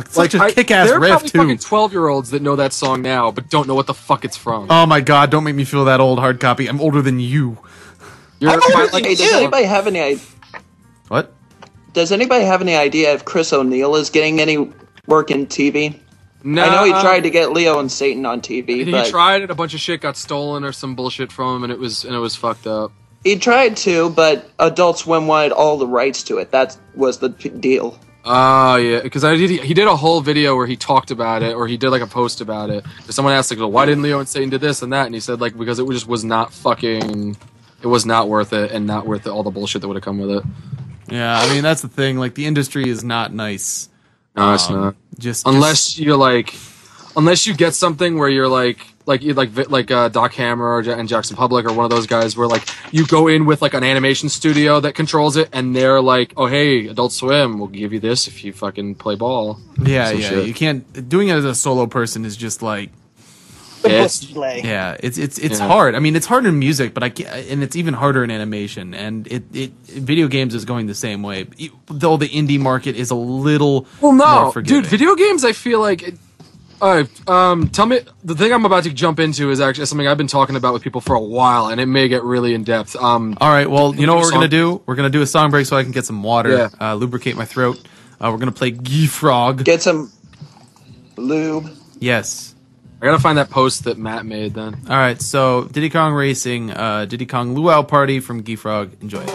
it's such a kick-ass there are riff probably too. fucking 12-year-olds that know that song now, but don't know what the fuck it's from. Oh my god! Don't make me feel that old. Hard copy. I'm older than you. You're I'm quite working like, Hey, does anybody have any idea? What? Does anybody have any idea if Chris O'Neill is getting any work in TV? no, I know he tried to get Leo and Satan on TV, He but tried it. A bunch of shit got stolen or some bullshit from him, and it was fucked up. he tried to. But Adult Swim wanted all the rights to it. That was the deal. Oh yeah, because he did a whole video where he talked about it, or he did like a post about it. Someone asked like, why didn't Leo and Satan do this and that? And he said like because it just was not fucking. It was not worth it, and not worth all the bullshit that would have come with it. Yeah, I mean that's the thing. Like the industry is not nice. No, it's not. Unless Unless you get something where you're like Doc Hammer and Jackson Public or one of those guys where like you go in with like an animation studio that controls it and they're like, oh hey, Adult Swim, we'll give you this if you fucking play ball. Yeah, Some yeah. shit. You can't doing it as a solo person is just like It's- it's hard. I mean, it's hard in music, but and it's even harder in animation. And video games is going the same way. Though the indie market is a little more forgiving. dude, video games. I feel like. Tell me the thing I'm about to jump into is actually something I've been talking about with people for a while, and it may get really in depth. All right, well, you know what we're gonna do? We're gonna do a song break so I can get some water, Yeah. lubricate my throat. We're gonna play Gee Frog. Get some lube. Yes. I gotta find that post that Matt made. Then All right, so Diddy Kong Racing, Diddy Kong Luau Party from Gee Frog. Enjoy.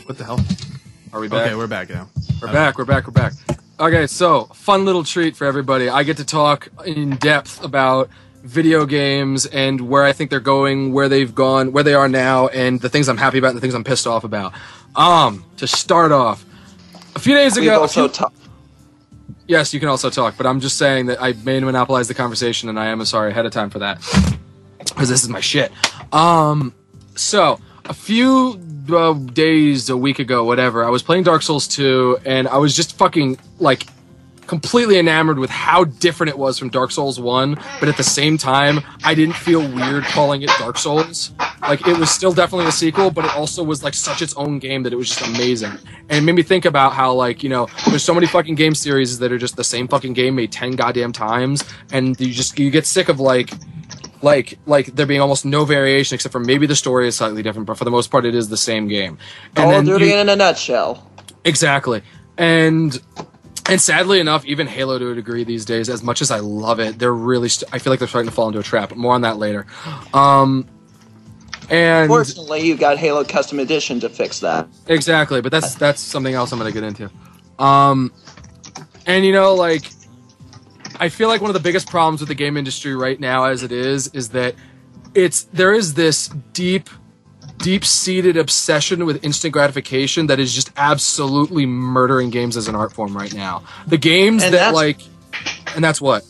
What the hell? are we back? Okay, we're back now. We're back. Okay, so fun little treat for everybody. I get to talk in depth about video games and where I think they're going, where they've gone, where they are now, and the things I'm happy about and the things I'm pissed off about. To start off, a few days We've ago. also talked. Yes, you can also talk, but I'm just saying that I may monopolize the conversation, and I am sorry ahead of time for that, because this is my shit. So a few days, a week ago, whatever, I was playing Dark Souls 2, and I was just fucking like completely enamored with how different it was from Dark Souls 1, but at the same time, I didn't feel weird calling it Dark Souls. Like, it was still definitely a sequel, but it also was like such its own game that it was just amazing. And it made me think about how, like, you know, there's so many fucking game series that are just the same fucking game made 10 goddamn times, and you get sick of like there being almost no variation except for maybe the story is slightly different, but for the most part it is the same game. Call of Duty in a nutshell. Exactly. And sadly enough, even Halo to a degree these days, as much as I love it, they're really I feel like they're starting to fall into a trap. More on that later. And fortunately, you've got Halo Custom Edition to fix that. Exactly, but that's something else I'm going to get into. And you know, like, I feel like one of the biggest problems with the game industry right now, as it is that there is this deep-seated obsession with instant gratification that is just absolutely murdering games as an art form right now. The games and that's what?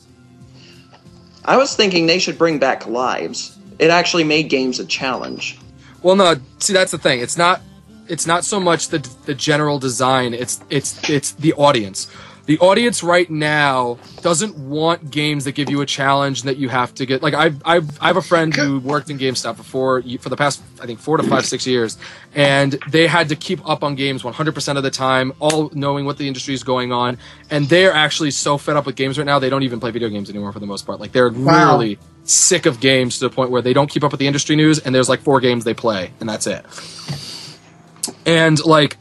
I was thinking they should bring back lives. It actually made games a challenge. Well, no, see, that's the thing. It's not so much the general design. It's the audience. The audience right now doesn't want games that give you a challenge that you have to get. Like, I have a friend who worked in GameStop for the past, I think, 4 to 5, 6 years, and they had to keep up on games 100% of the time, all knowing what the industry is going on, and they're actually so fed up with games right now, they don't even play video games anymore for the most part. Like, they're literally sick of games to the point where they don't keep up with the industry news, and there's like 4 games they play, and that's it. And, like,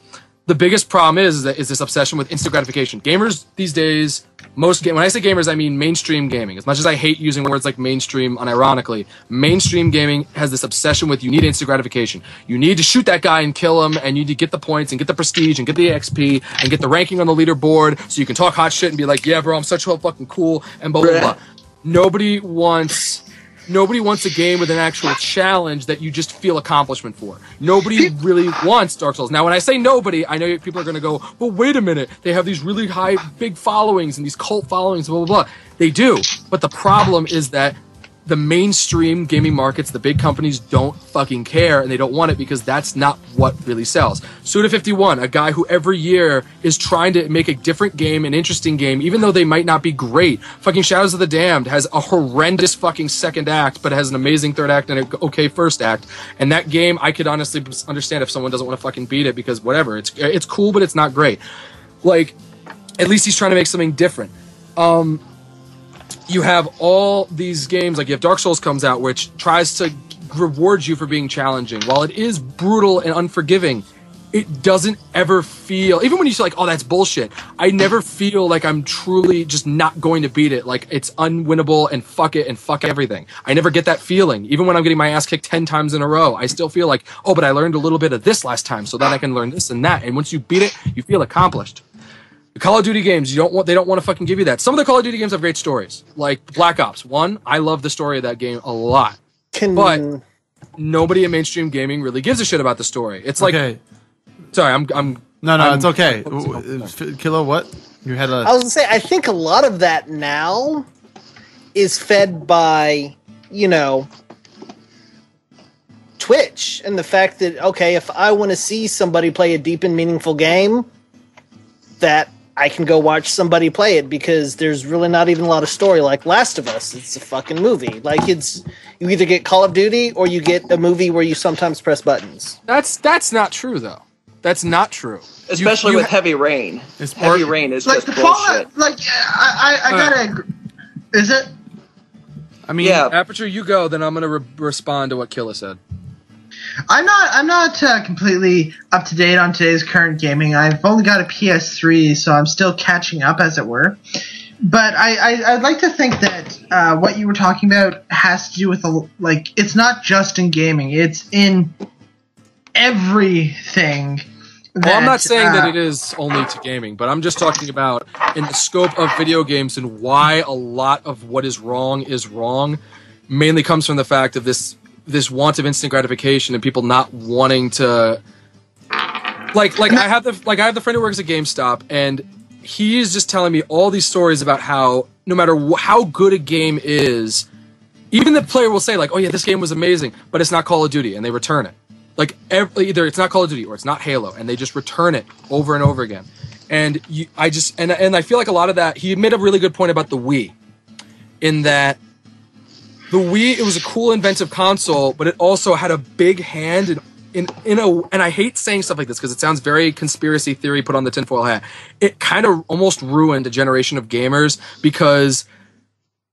the biggest problem is this obsession with instant gratification. Gamers these days, when I say gamers, I mean mainstream gaming. As much as I hate using words like mainstream unironically, mainstream gaming has this obsession with you need instant gratification. You need to shoot that guy and kill him, and you need to get the points and get the prestige and get the XP and get the ranking on the leaderboard so you can talk hot shit and be like, yeah, bro, I'm such fucking cool, and blah, blah, blah. Nobody wants a game with an actual challenge that you just feel accomplishment for. Nobody really wants Dark Souls. Now, when I say nobody, I know people are going to go, but wait a minute, they have these really big followings and these cult followings, blah, blah, blah. They do, but the problem is that the mainstream gaming markets, the big companies, don't fucking care, and they don't want it because that's not what really sells. Suda51, a guy who every year is trying to make a different game, an interesting game, even though they might not be great. Fucking Shadows of the Damned has a horrendous fucking second act, but has an amazing third act and an okay first act. And that game, I could honestly understand if someone doesn't want to fucking beat it because whatever, it's cool, but it's not great. Like, at least he's trying to make something different. You have all these games, like you have Dark Souls comes out, which tries to reward you for being challenging. While it is brutal and unforgiving, it doesn't ever feel, even when you say like, oh, that's bullshit, I never feel like I'm truly just not going to beat it. Like, it's unwinnable and fuck it and fuck everything. I never get that feeling. Even when I'm getting my ass kicked 10 times in a row, I still feel like, oh, but I learned a little bit of this last time, so then I can learn this and that. And once you beat it, you feel accomplished. The Call of Duty games, they don't want to fucking give you that. Some of the Call of Duty games have great stories. Like Black Ops 1, I love the story of that game a lot. But nobody in mainstream gaming really gives a shit about the story. It's like, okay. Sorry, it's okay. Kilo, what? You had I was gonna say, I think a lot of that now is fed by, Twitch and the fact that, okay, if I want to see somebody play a deep and meaningful game, that I can go watch somebody play it because there's really not even a lot of story. Like Last of Us, it's a fucking movie. Like, you either get Call of Duty or you get a movie where you sometimes press buttons. That's not true though. That's not true. Especially with Heavy Rain. Heavy Rain is like just bullshit. I gotta. Is it? I mean, yeah. Aperture, you go. Then I'm gonna respond to what Killa said. I'm not completely up to date on today's current gaming. I've only got a PS3, so I'm still catching up, as it were. But I'd like to think that what you were talking about has to do with it's not just in gaming; it's in everything. Well, I'm not saying that it is only to gaming, but I'm just talking about in the scope of video games and why a lot of what is wrong mainly comes from the fact of this want of instant gratification and people not wanting to like I have the friend who works at GameStop, and he's just telling me all these stories about how no matter how good a game is, even the player will say like, "Oh yeah, this game was amazing," but it's not Call of Duty, and they return it. Like either it's not Call of Duty or it's not Halo, and they just return it over and over again. And I feel like a lot of that. He made a really good point about the Wii, in that the Wii, it was a cool, inventive console, but it also had a big hand in and I hate saying stuff like this because it sounds very conspiracy theory put on the tinfoil hat. It kind of almost ruined a generation of gamers because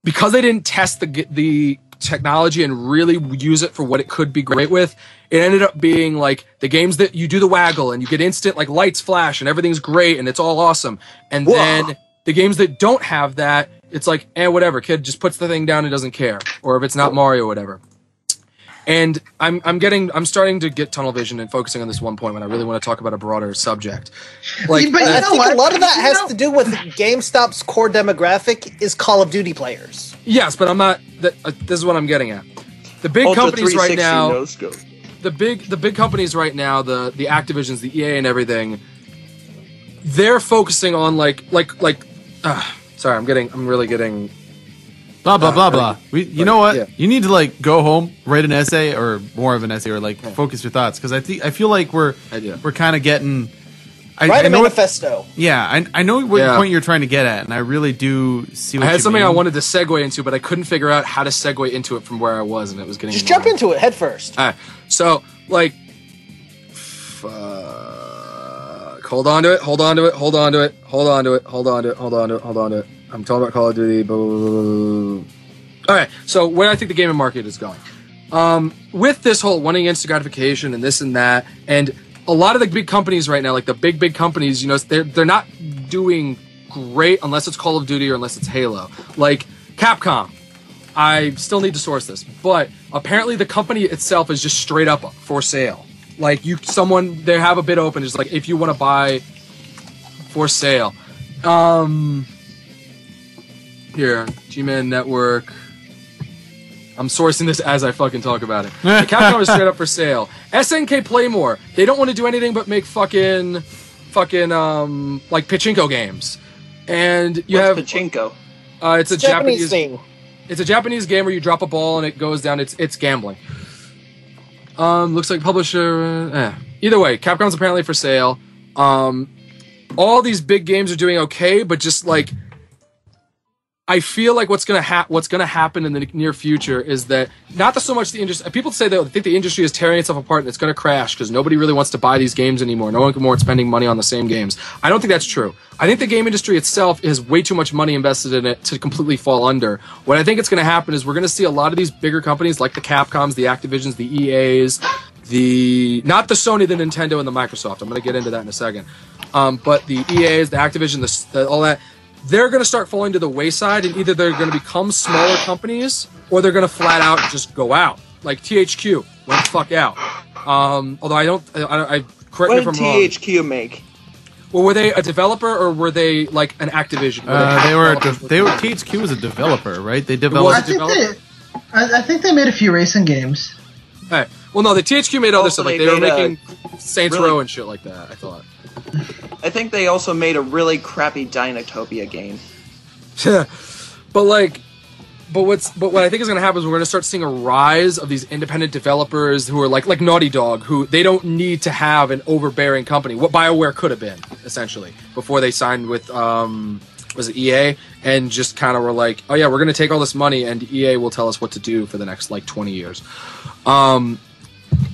they didn't test the technology and really use it for what it could be great with. It ended up being like the games that you do the waggle and you get instant like lights flash and everything's great and it's all awesome. And then the games that don't have that, it's like, whatever, kid just puts the thing down and doesn't care. Or if it's not Mario or whatever. And I'm starting to get tunnel vision and focusing on this one point when I really want to talk about a broader subject. Like, but I think a lot of that has to do with GameStop's core demographic is Call of Duty players. Yes, but I'm not. This is what I'm getting at. The big Ultra companies right now. no-scope. The big companies right now, the Activisions, the EA, and everything. They're focusing on sorry, I'm really getting. Blah blah blah blah. You know what? Yeah. You need to like go home, write an essay or more of an essay, or like focus your thoughts, because I feel like we're kind of getting. Write a manifesto. I know what point you're trying to get at, and I really do see what I had something mean. I wanted to segue into, but I couldn't figure out how to segue into it from where I was, and it was getting. Just jump into it head first. All right. So like, hold on to it. I'm talking about Call of Duty. Blah, blah, blah, blah. All right, so where I think the gaming market is going, with this whole wanting instant gratification and this and that, and a lot of the big companies right now, like the big companies, they're not doing great unless it's Call of Duty or unless it's Halo. Like Capcom, I still need to source this, but apparently the company itself is just straight up for sale. Like they have a bid open, it's like if you want to buy for sale. Here, G-Man Network. I'm sourcing this as I fucking talk about it. The Capcom is straight up for sale. SNK Playmore. They don't want to do anything but make fucking like pachinko games. And you have pachinko. It's a Japanese thing. It's a Japanese game where you drop a ball and it goes down. It's gambling. Looks like publisher. Either way, Capcom's apparently for sale. All these big games are doing okay, but just like. I feel like what's gonna happen in the near future is that not so much the industry. People say that they think the industry is tearing itself apart and it's gonna crash because nobody really wants to buy these games anymore. No one more spending money on the same games. I don't think that's true. I think the game industry itself has way too much money invested in it to completely fall under. What I think it's gonna happen is we're gonna see a lot of these bigger companies like the Capcoms, the Activisions, the EAs, not the Sony, the Nintendo, and the Microsoft. I'm gonna get into that in a second. But the EAs, the Activision, all that. They're going to start falling to the wayside, and either they're going to become smaller companies, or they're going to flat out just go out. Like THQ went the fuck out. Although I correct me if I'm wrong. What did THQ make? Well, were they a developer, or were they like an Activision? THQ was a developer, right? They developed. I think they made a few racing games. Right. Well, no, the THQ made other stuff. Like they were making Saints really, Row and shit like that. I thought. I think they also made a really crappy Dinotopia game. But what I think is going to happen is we're going to start seeing a rise of these independent developers who are like Naughty Dog, who they don't need to have an overbearing company. What BioWare could have been, essentially, before they signed with was it EA, and just kind of were like, oh yeah, we're going to take all this money and EA will tell us what to do for the next like 20 years.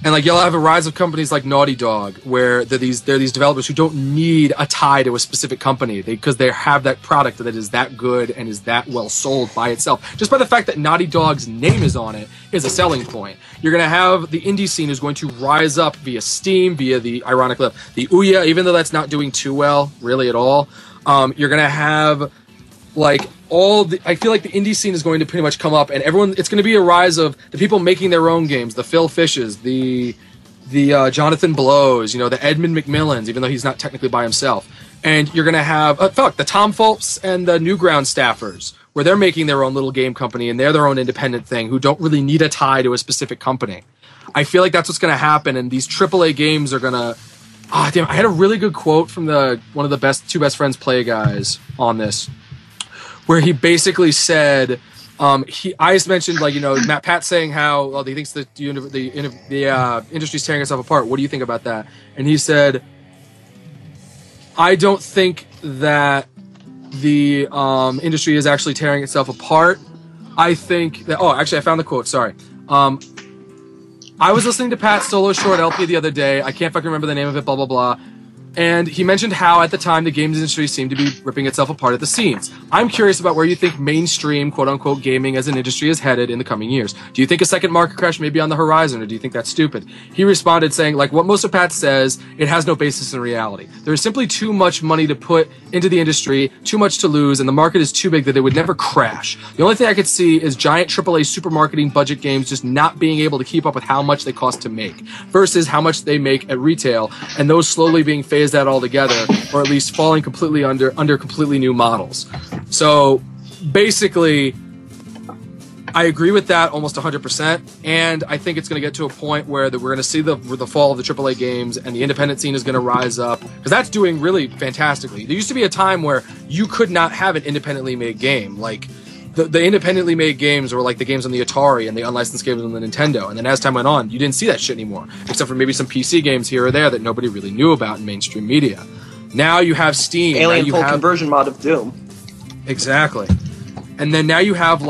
And like you'll have a rise of companies like Naughty Dog, where they're these developers who don't need a tie to a specific company because they have that product that is that good and is that well sold by itself. Just by the fact that Naughty Dog's name is on it is a selling point. You're going to have the indie scene is going to rise up via Steam, via the ironically enough, the Ouya, even though that's not doing too well really at all. You're going to have like I feel like the indie scene is going to pretty much come up, and it's going to be a rise of the people making their own games, the Phil Fishes, the Jonathan Blows, the Edmund McMillans, even though he's not technically by himself. And you're going to have, the Tom Phelps and the Newground staffers, where they're making their own little game company, and they're their own independent thing, who don't really need a tie to a specific company. I feel like that's what's going to happen, and these AAA games are going to damn, I had a really good quote from one of the two best friends play guys on this, where he basically said, I just mentioned, like, Matt Pat saying how he thinks that the industry's tearing itself apart. What do you think about that? And he said, I don't think that the industry is actually tearing itself apart. I think that... Oh, actually, I found the quote. Sorry. I was listening to Pat Stolo's short LP the other day. I can't fucking remember the name of it, blah, blah, blah. And he mentioned how, at the time, the games industry seemed to be ripping itself apart at the seams. I'm curious about where you think mainstream, quote-unquote, gaming as an industry is headed in the coming years. Do you think a second market crash may be on the horizon, or do you think that's stupid? He responded saying, like what most of Pat says, it has no basis in reality. There is simply too much money to put into the industry, too much to lose, and the market is too big that it would never crash. The only thing I could see is giant AAA super marketing budget games just not being able to keep up with how much they cost to make, versus how much they make at retail, and those slowly being phased out altogether, or at least falling completely under completely new models. So basically, I agree with that almost 100%, and I think it's going to get to a point where we're going to see the fall of the AAA games, and the independent scene is going to rise up, because that's doing really fantastically. There used to be a time where you could not have an independently made game. Like, the independently made games were like the games on the Atari and the unlicensed games on the Nintendo, and then as time went on, you didn't see that shit anymore, except for maybe some PC games here or there that nobody really knew about in mainstream media. Now you have Steam. Alien full conversion mod of Doom. Exactly. And then now you have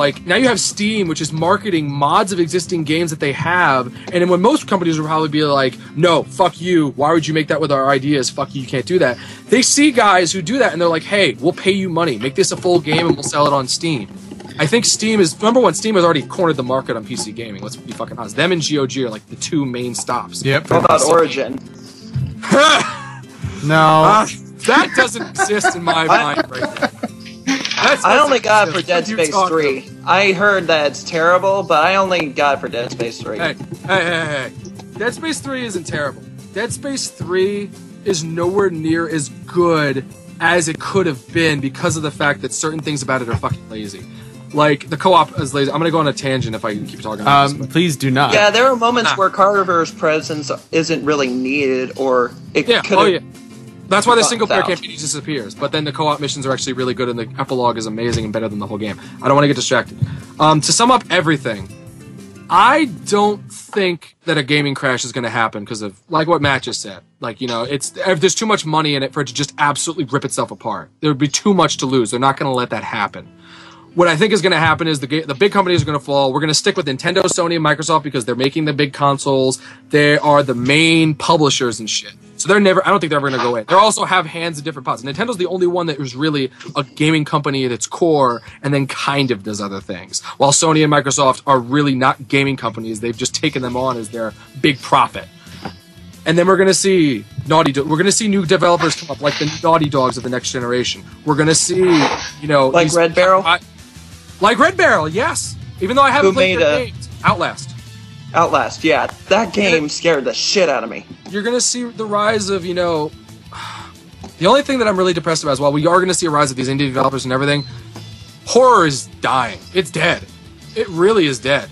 Steam, which is marketing mods of existing games that they have. And then when most companies will probably be like, no, fuck you. Why would you make that with our ideas? Fuck you can't do that. They see guys who do that and they're like, hey, we'll pay you money. Make this a full game and we'll sell it on Steam. I think Steam has already cornered the market on PC gaming. Let's be fucking honest. Them and GOG are like the two main stops. Yep. What about Origin? No. That doesn't exist in my mind right now. I only got it for Dead Space 3. I heard that it's terrible, but I only got it for Dead Space 3. Hey. Dead Space 3 isn't terrible. Dead Space 3 is nowhere near as good as it could have been because of the fact that certain things about it are fucking lazy. Like, the co-op is lazy. I'm gonna go on a tangent if I keep talking about this. Please do not. Yeah, there are moments where Carver's presence isn't really needed, or it could have... That's why the single-player campaign disappears. But then the co-op missions are actually really good, and the epilogue is amazing and better than the whole game. I don't want to get distracted. To sum up everything, I don't think that a gaming crash is going to happen because of, like what Matt just said. Like, there's too much money in it for it to just absolutely rip itself apart. There would be too much to lose. They're not going to let that happen. What I think is going to happen is the big companies are going to fall. We're going to stick with Nintendo, Sony, and Microsoft because they're making the big consoles. They are the main publishers and shit. So I don't think they're ever going to go away. They also have hands in different pots. Nintendo's the only one that is really a gaming company at its core and then kind of does other things. While Sony and Microsoft are really not gaming companies. They've just taken them on as their big profit. And then we're going to see we're going to see new developers come up, like the Naughty Dogs of the next generation. We're going to see, like Red Barrel? Like Red Barrel, yes. Even though I haven't played their games. Outlast, yeah. That game scared the shit out of me. You're going to see the rise of, the only thing that I'm really depressed about is while we are going to see a rise of these indie developers and everything, horror is dying. It's dead. It really is dead.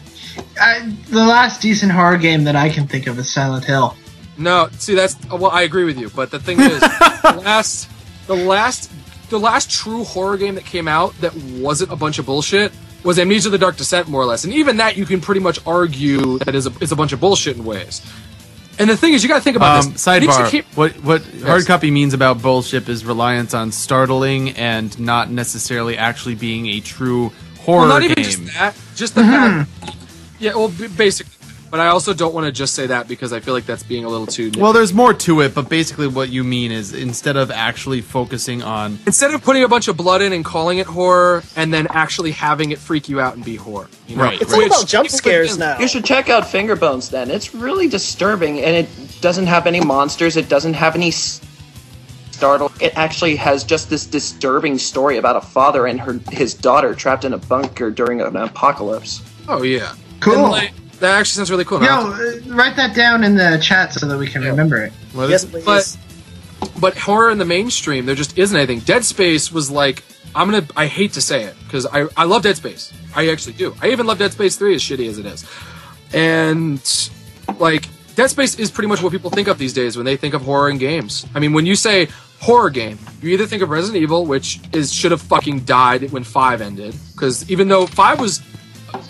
The last decent horror game that I can think of is Silent Hill. No, see, I agree with you, but the thing is, the last true horror game that came out that wasn't a bunch of bullshit was Amnesia: The Dark Descent, more or less. And even that, you can pretty much argue that is a bunch of bullshit in ways. And the thing is, you got to think about this. Sidebar: what hard copy means about bullshit is reliance on startling and not necessarily actually being a true horror not game. Even just that, just the fact. Yeah, well, basically. But I also don't want to just say that because I feel like that's being a little too... Well, there's more to it, but basically what you mean is instead of actually focusing on... Instead of putting a bunch of blood in and calling it horror, and then actually having it freak you out and be horror. Right. It's all about jump scares now. You should check out Fingerbones then. It's really disturbing, and it doesn't have any monsters, it doesn't have any startle. It actually has just this disturbing story about a father and his daughter trapped in a bunker during an apocalypse. Oh, yeah. Cool. That actually sounds really cool. Write that down in the chat so that we can remember it. Yes, please. But horror in the mainstream, there just isn't anything. Dead Space was like, I hate to say it, because I love Dead Space. I actually do. I even love Dead Space 3, as shitty as it is. And, like, Dead Space is pretty much what people think of these days when they think of horror in games. I mean, when you say horror game, you either think of Resident Evil, which should have fucking died when 5 ended, because even though 5 was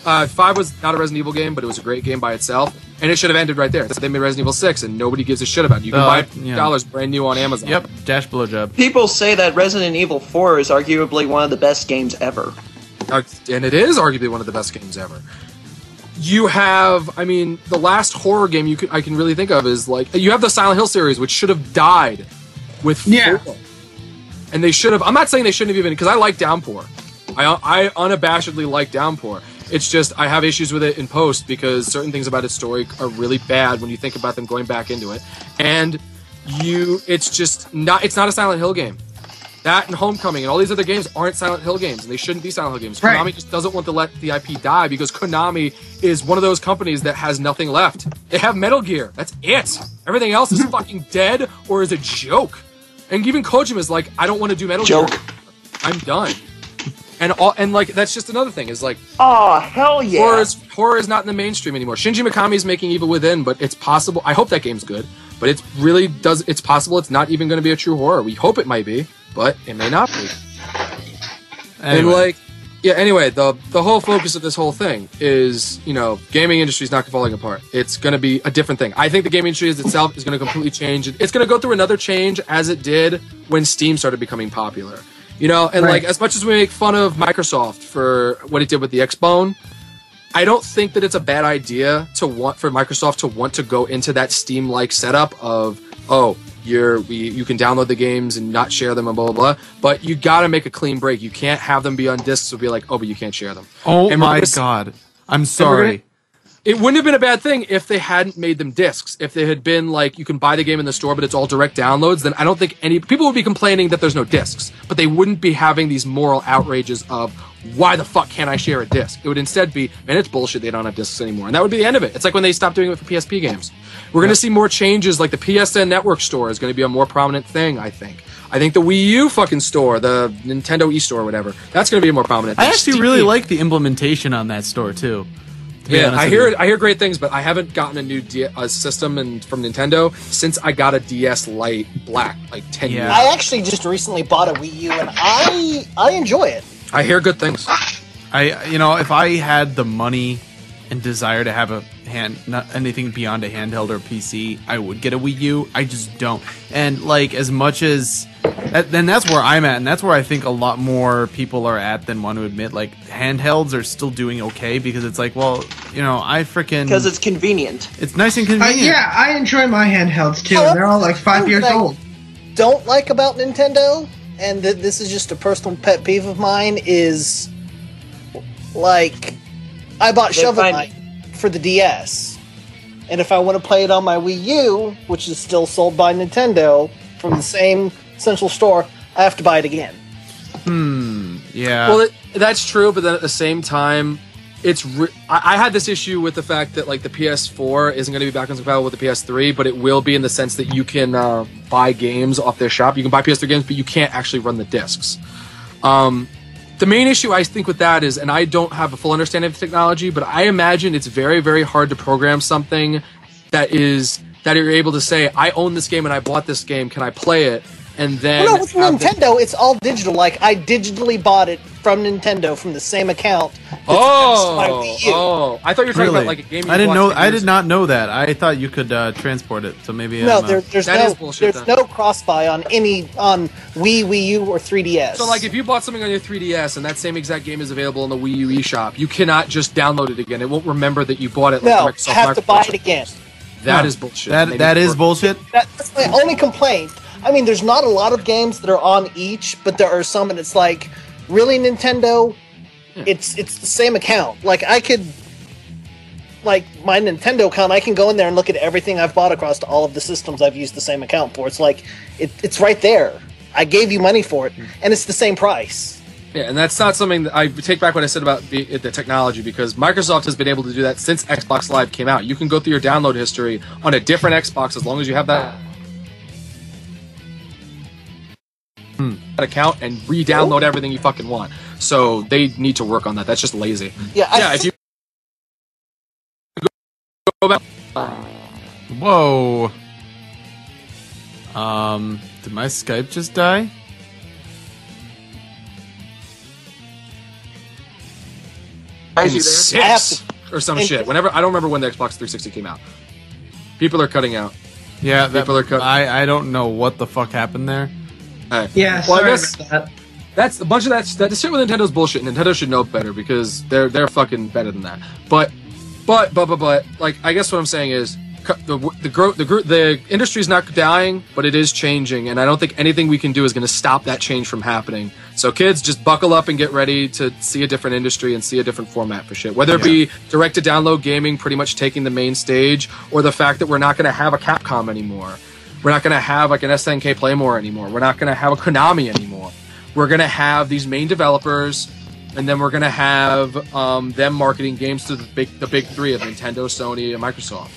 not a Resident Evil game, but it was a great game by itself, and it should have ended right there. They made Resident Evil 6, and nobody gives a shit about it. You can buy it for $2 brand new on Amazon. Yep, dash blowjob. People say that Resident Evil 4 is arguably one of the best games ever. And it is arguably one of the best games ever. You have, I mean, the last horror game I can really think of is like, you have the Silent Hill series, which should have died with 4. And they should have, I'm not saying they shouldn't have even, because I like Downpour. I unabashedly like Downpour. It's just, I have issues with it in post because certain things about its story are really bad when you think about them going back into it. And it's not a Silent Hill game. That and Homecoming and all these other games aren't Silent Hill games, and they shouldn't be Silent Hill games. Right. Konami just doesn't want to let the IP die because Konami is one of those companies that has nothing left. They have Metal Gear. That's it. Everything else is fucking dead or is a joke. And even Kojima's like, I don't want to do Metal Gear. I'm done. And like that's just another thing is like, oh hell yeah, horror is not in the mainstream anymore. Shinji Mikami is making Evil Within, but it's possible. I hope that game's good, but it's possible it's not even going to be a true horror. We hope it might be, but it may not be. Anyway. And anyway, the whole focus of this whole thing is, gaming industry is not falling apart. It's going to be a different thing. I think the gaming industry itself is going to completely change. It's going to go through another change as it did when Steam started becoming popular. Like as much as we make fun of Microsoft for what it did with the Xbone, I don't think that it's a bad idea for Microsoft to want to go into that Steam-like setup of, you can download the games and not share them and blah, blah, blah. But you got to make a clean break. You can't have them be on discs and be like, but you can't share them. Oh my God. I'm sorry. It wouldn't have been a bad thing if they hadn't made them discs. If they had been like, you can buy the game in the store, but it's all direct downloads, then I don't think people would be complaining that there's no discs. But they wouldn't be having these moral outrages of, why the fuck can't I share a disc? It would instead be, man, it's bullshit they don't have discs anymore. And that would be the end of it. It's like when they stopped doing it for PSP games. We're going to see more changes, like the PSN Network store is going to be a more prominent thing, I think. I think the Wii U fucking store, the Nintendo eStore or whatever, that's going to be a more prominent thing. I actually really like the implementation on that store, too. Yeah, I hear great things, but I haven't gotten a new system from Nintendo since I got a DS Lite Black, like 10 years. I actually just recently bought a Wii U, and I enjoy it. I hear good things. If I had the money and desire to have not anything beyond a handheld or PC, I would get a Wii U. I just don't. And like as much as, then that's where I'm at, and that's where I think a lot more people are at than want to admit. Like handhelds are still doing okay because it's like, well, because it's convenient. It's nice and convenient. Yeah, I enjoy my handhelds too. They're all like 5 years old. Don't like about Nintendo, and this is just a personal pet peeve of mine, is like I bought Shovel Knight for the DS, and if I want to play it on my Wii U, which is still sold by Nintendo from the same central store, I have to buy it again. Yeah. Well, that's true, but then at the same time, I had this issue with the fact that like the PS4 isn't going to be backwards compatible with the PS3, but it will be in the sense that you can buy games off their shop. You can buy PS3 games, but you can't actually run the discs. The main issue I think with that is, and I don't have a full understanding of the technology, but I imagine it's very, very hard to program something that you're able to say, I own this game and I bought this game, can I play it? And then with Nintendo, it's all digital. Like I digitally bought it from Nintendo from the same account. I thought you were talking about like a game. I did not know that. I thought you could transport it. So maybe there's no cross-buy on Wii U, or 3DS. So like if you bought something on your 3DS and that same exact game is available in the Wii U eShop, you cannot just download it again. It won't remember that you bought it. Like you have to buy it again. That is bullshit. That is bullshit. That's my only complaint. I mean, there's not a lot of games that are on each, but there are some, and it's like, really, Nintendo? Yeah. It's the same account. Like, I could, like, my Nintendo account, I can go in there and look at everything I've bought across all of the systems I've used the same account for. It's like, it's right there. I gave you money for it, and it's the same price. Yeah, and that's not something that I take back what I said about the technology, because Microsoft has been able to do that since Xbox Live came out. You can go through your download history on a different Xbox as long as you have that account and re-download everything you fucking want. So they need to work on that. That's just lazy. Yeah, if you go back, Whoa. Did my Skype just die? Guys, you there? I have 6 or some shit. Whenever I don't remember when the Xbox 360 came out. People are cutting out. Yeah, People are cutting. I don't know what the fuck happened there. Alright. Yeah, Well, I sorry guess about that. that's a bunch of that shit with Nintendo's bullshit. Nintendo should know better because they're fucking better than that. But like I guess what I'm saying is the industry's not dying, but it is changing, and I don't think anything we can do is going to stop that change from happening. So kids, just buckle up and get ready to see a different industry and see a different format for shit. Whether it be direct to download gaming pretty much taking the main stage, or the fact that we're not going to have a Capcom anymore. We're not going to have like an SNK Playmore anymore. We're not going to have a Konami anymore. We're going to have these main developers, and then we're going to have them marketing games to the big three of Nintendo, Sony, and Microsoft.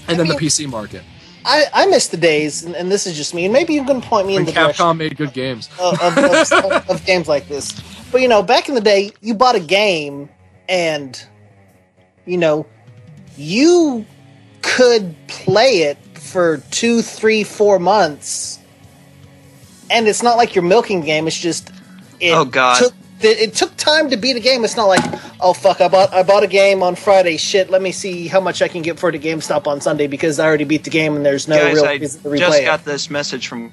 And then the PC market. I miss the days, and this is just me, and maybe you can point me in When the direction Capcom made good games. of games like this. But, you know, back in the day, you bought a game, and, you know, you could play it for 2, 3, 4 months, and it's not like you're milking the game, it's just... Oh, God. It took time to beat a game. It's not like, oh fuck, I bought a game on Friday. Shit, let me see how much I can get for it at GameStop on Sunday because I already beat the game and there's no Guys, real I reason to replay just it. got this message from...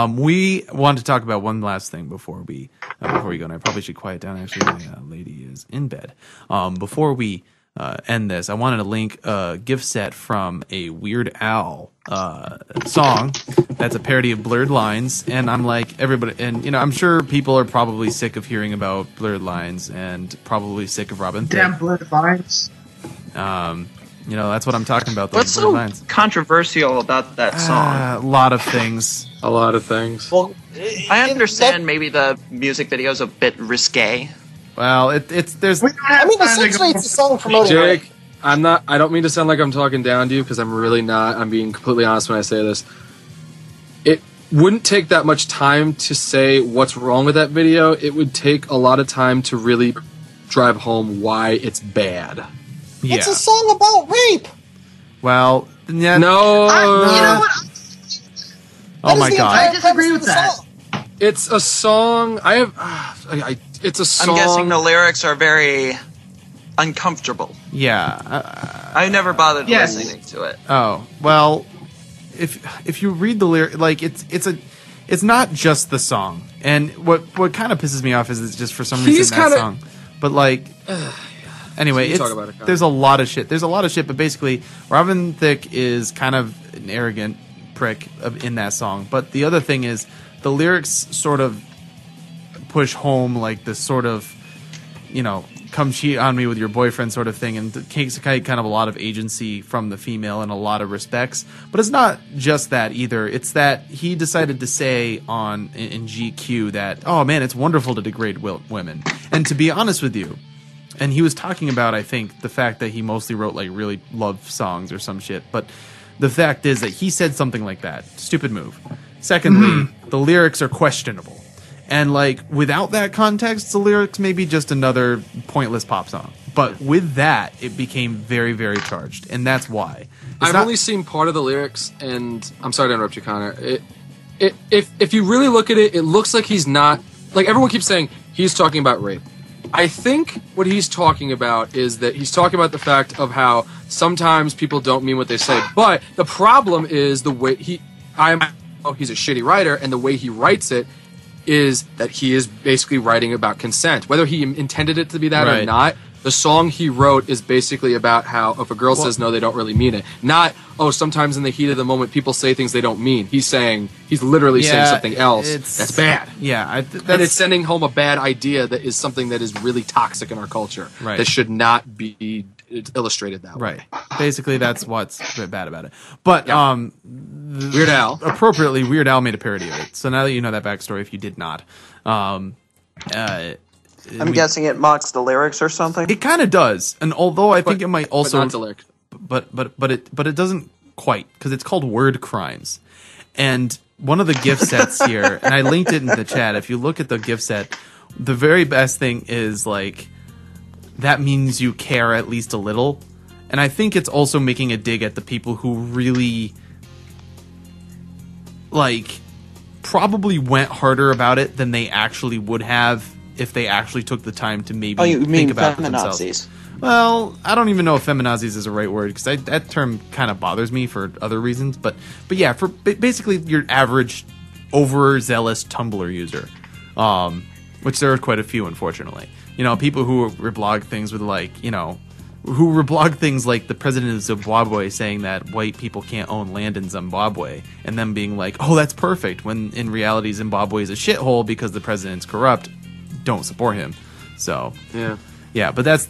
We want to talk about one last thing before we go, and I probably should quiet down. Actually, my lady is in bed. Before we end this, I wanted to link a gift set from a Weird Al song that's a parody of Blurred Lines, and I'm like everybody, and I'm sure people are probably sick of hearing about Blurred Lines and probably sick of Robin Thicke. Damn Blurred Lines. That's what I'm talking about. Those What's Blurred so Lines. controversial about that song? A lot of things. A lot of things. Well, I understand maybe the music video is a bit risque. Well, there's. Essentially, it's a song promoting. Jake, I don't mean to sound like I'm talking down to you because I'm really not. I'm being completely honest when I say this. It wouldn't take that much time to say what's wrong with that video. It would take a lot of time to really drive home why it's bad. Yeah. It's a song about rape. Well, yeah. No. You know what? Oh my god. I disagree with that. It's a song. It's a song. I'm guessing the lyrics are very uncomfortable. Yeah. I never bothered Yes. listening to it. Oh well, if you read the lyric, like it's not just the song, and what kind of pisses me off is it's just for some reason that song, but like. Anyway, talk about it, there's a lot of shit. There's a lot of shit, but basically, Robin Thicke is kind of an arrogant prick in that song. But the other thing is, the lyrics sort of push home like this sort of, come cheat on me with your boyfriend sort of thing, and takes kind of a lot of agency from the female in a lot of respects. But it's not just that either. It's that he decided to say in GQ that, oh man, it's wonderful to degrade women. And to be honest with you, and he was talking about, I think, the fact that he mostly wrote like really love songs or some shit. But the fact is that he said something like that. Stupid move. Secondly, the lyrics are questionable. And like without that context, the lyrics may be just another pointless pop song. But with that, it became very, very charged. And that's why. I've only seen part of the lyrics, and I'm sorry to interrupt you, Connor. If you really look at it, it looks like he's not... Like, everyone keeps saying he's talking about rape. I think what he's talking about is that he's talking about the fact of how sometimes people don't mean what they say. But the problem is the way he's a shitty writer, and the way he writes it is that he is basically writing about consent. Whether he intended it to be that or not, the song he wrote is basically about how if a girl says no, they don't really mean it. Not, sometimes in the heat of the moment people say things they don't mean. He's literally saying something else that's bad. Yeah. And it's sending home a bad idea that is something that is really toxic in our culture. Right. That should not be illustrated that way. Right. Basically, that's what's bad about it. But Weird Al. Appropriately, Weird Al made a parody of it. So now that you know that backstory, if you did not, I'm guessing it mocks the lyrics or something. it kind of does. And although I think it might also, but not the lyric. but it doesn't quite, because it's called Word Crimes. And one of the gift sets here, and I linked it in the chat. If you look at the gift set, the very best thing is like, that means you care at least a little. And I think it's also making a dig at the people who really, like, probably went harder about it than they actually would have if they actually took the time to maybe think about it themselves. feminazis? Well, I don't even know if feminazis is a right word, because that term kind of bothers me for other reasons. But yeah, for basically your average overzealous Tumblr user, which there are quite a few, unfortunately. people who reblog things with who reblog things like the president of Zimbabwe saying that white people can't own land in Zimbabwe, and them being like, oh, that's perfect, when in reality Zimbabwe is a shithole because the president's corrupt. Don't support him. So yeah, but that's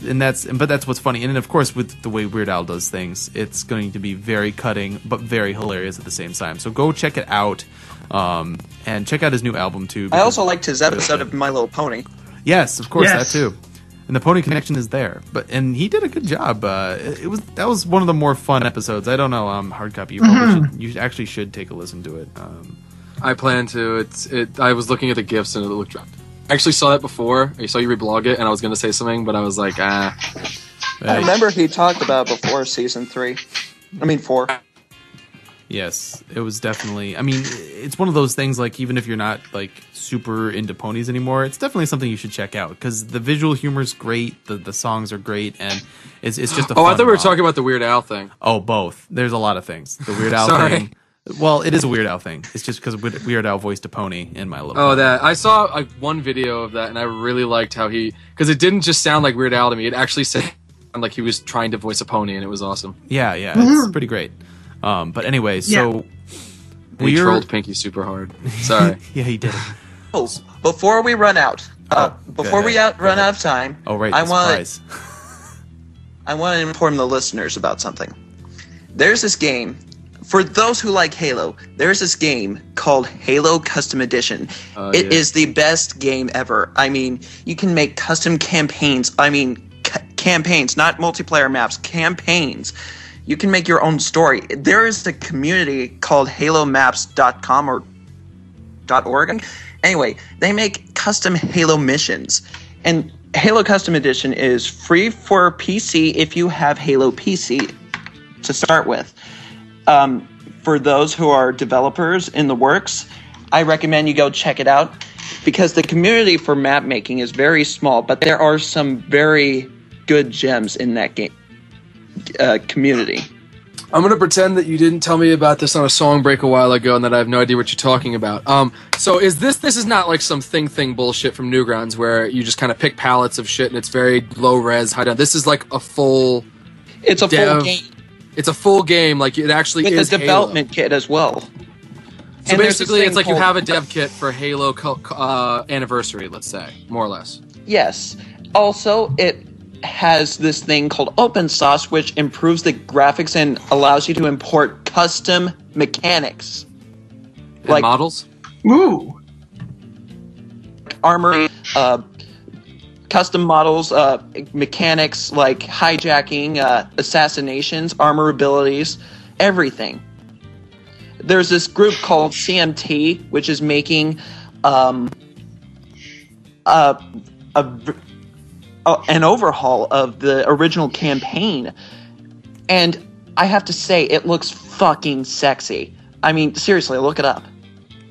what's funny. And then, of course, with the way Weird Al does things, it's going to be very cutting but very hilarious at the same time. So go check it out, and check out his new album too. I also liked his episode of My Little Pony. Yes, of course, that too. And the pony connection is there, and he did a good job. That was one of the more fun episodes. I don't know, hard copy. You actually should take a listen to it. I plan to. I was looking at the gifs and it looked. I actually saw that before. I saw you reblog it, and I was going to say something, but I was like, I remember he talked about it before season 4. Yes, it was definitely. I mean, it's one of those things. Like, even if you're not like super into ponies anymore, it's definitely something you should check out because the visual humor is great, the songs are great, and it's just a. I thought we were talking about the Weird Al thing. Oh, both. There's a lot of things. The Weird Al thing. Well, it is a Weird Al thing. It's just because Weird Al voiced a pony in My Little Pony. That I saw one video of that, and I really liked how because it didn't just sound like Weird Al to me. It actually sounded like he was trying to voice a pony, and it was awesome. Yeah, it's pretty great. But anyway, so he trolled Pinky super hard. Sorry. Yeah, he did. Before we run out, run out of time. Oh, right. I want to inform the listeners about something. There's this game. For those who like Halo, there's this game called Halo Custom Edition. It is the best game ever. I mean, you can make custom campaigns. I mean, campaigns, not multiplayer maps, campaigns. You can make your own story. There is a community called halomaps.com or .org. Anyway, they make custom Halo missions. And Halo Custom Edition is free for PC if you have Halo PC to start with. For those who are developers in the works, I recommend you go check it out because the community for map making is very small, but there are some very good gems in that game community. I'm going to pretend that you didn't tell me about this on a song break a while ago and that I have no idea what you're talking about. So is this is not like some thing bullshit from Newgrounds where you just kind of pick pallets of shit and it's very low res, high down. This is like a full... It's a full game. It's a full game, like it actually is with a development kit as well. So and basically, it's like you have a dev kit for Halo anniversary, let's say, more or less. Yes. Also, it has this thing called open source, which improves the graphics and allows you to import custom mechanics. And like models? Ooh. Armor, custom models, mechanics like hijacking, assassinations, armor abilities, everything. There's this group called CMT, which is making an overhaul of the original campaign. And I have to say, it looks fucking sexy. I mean, seriously, look it up.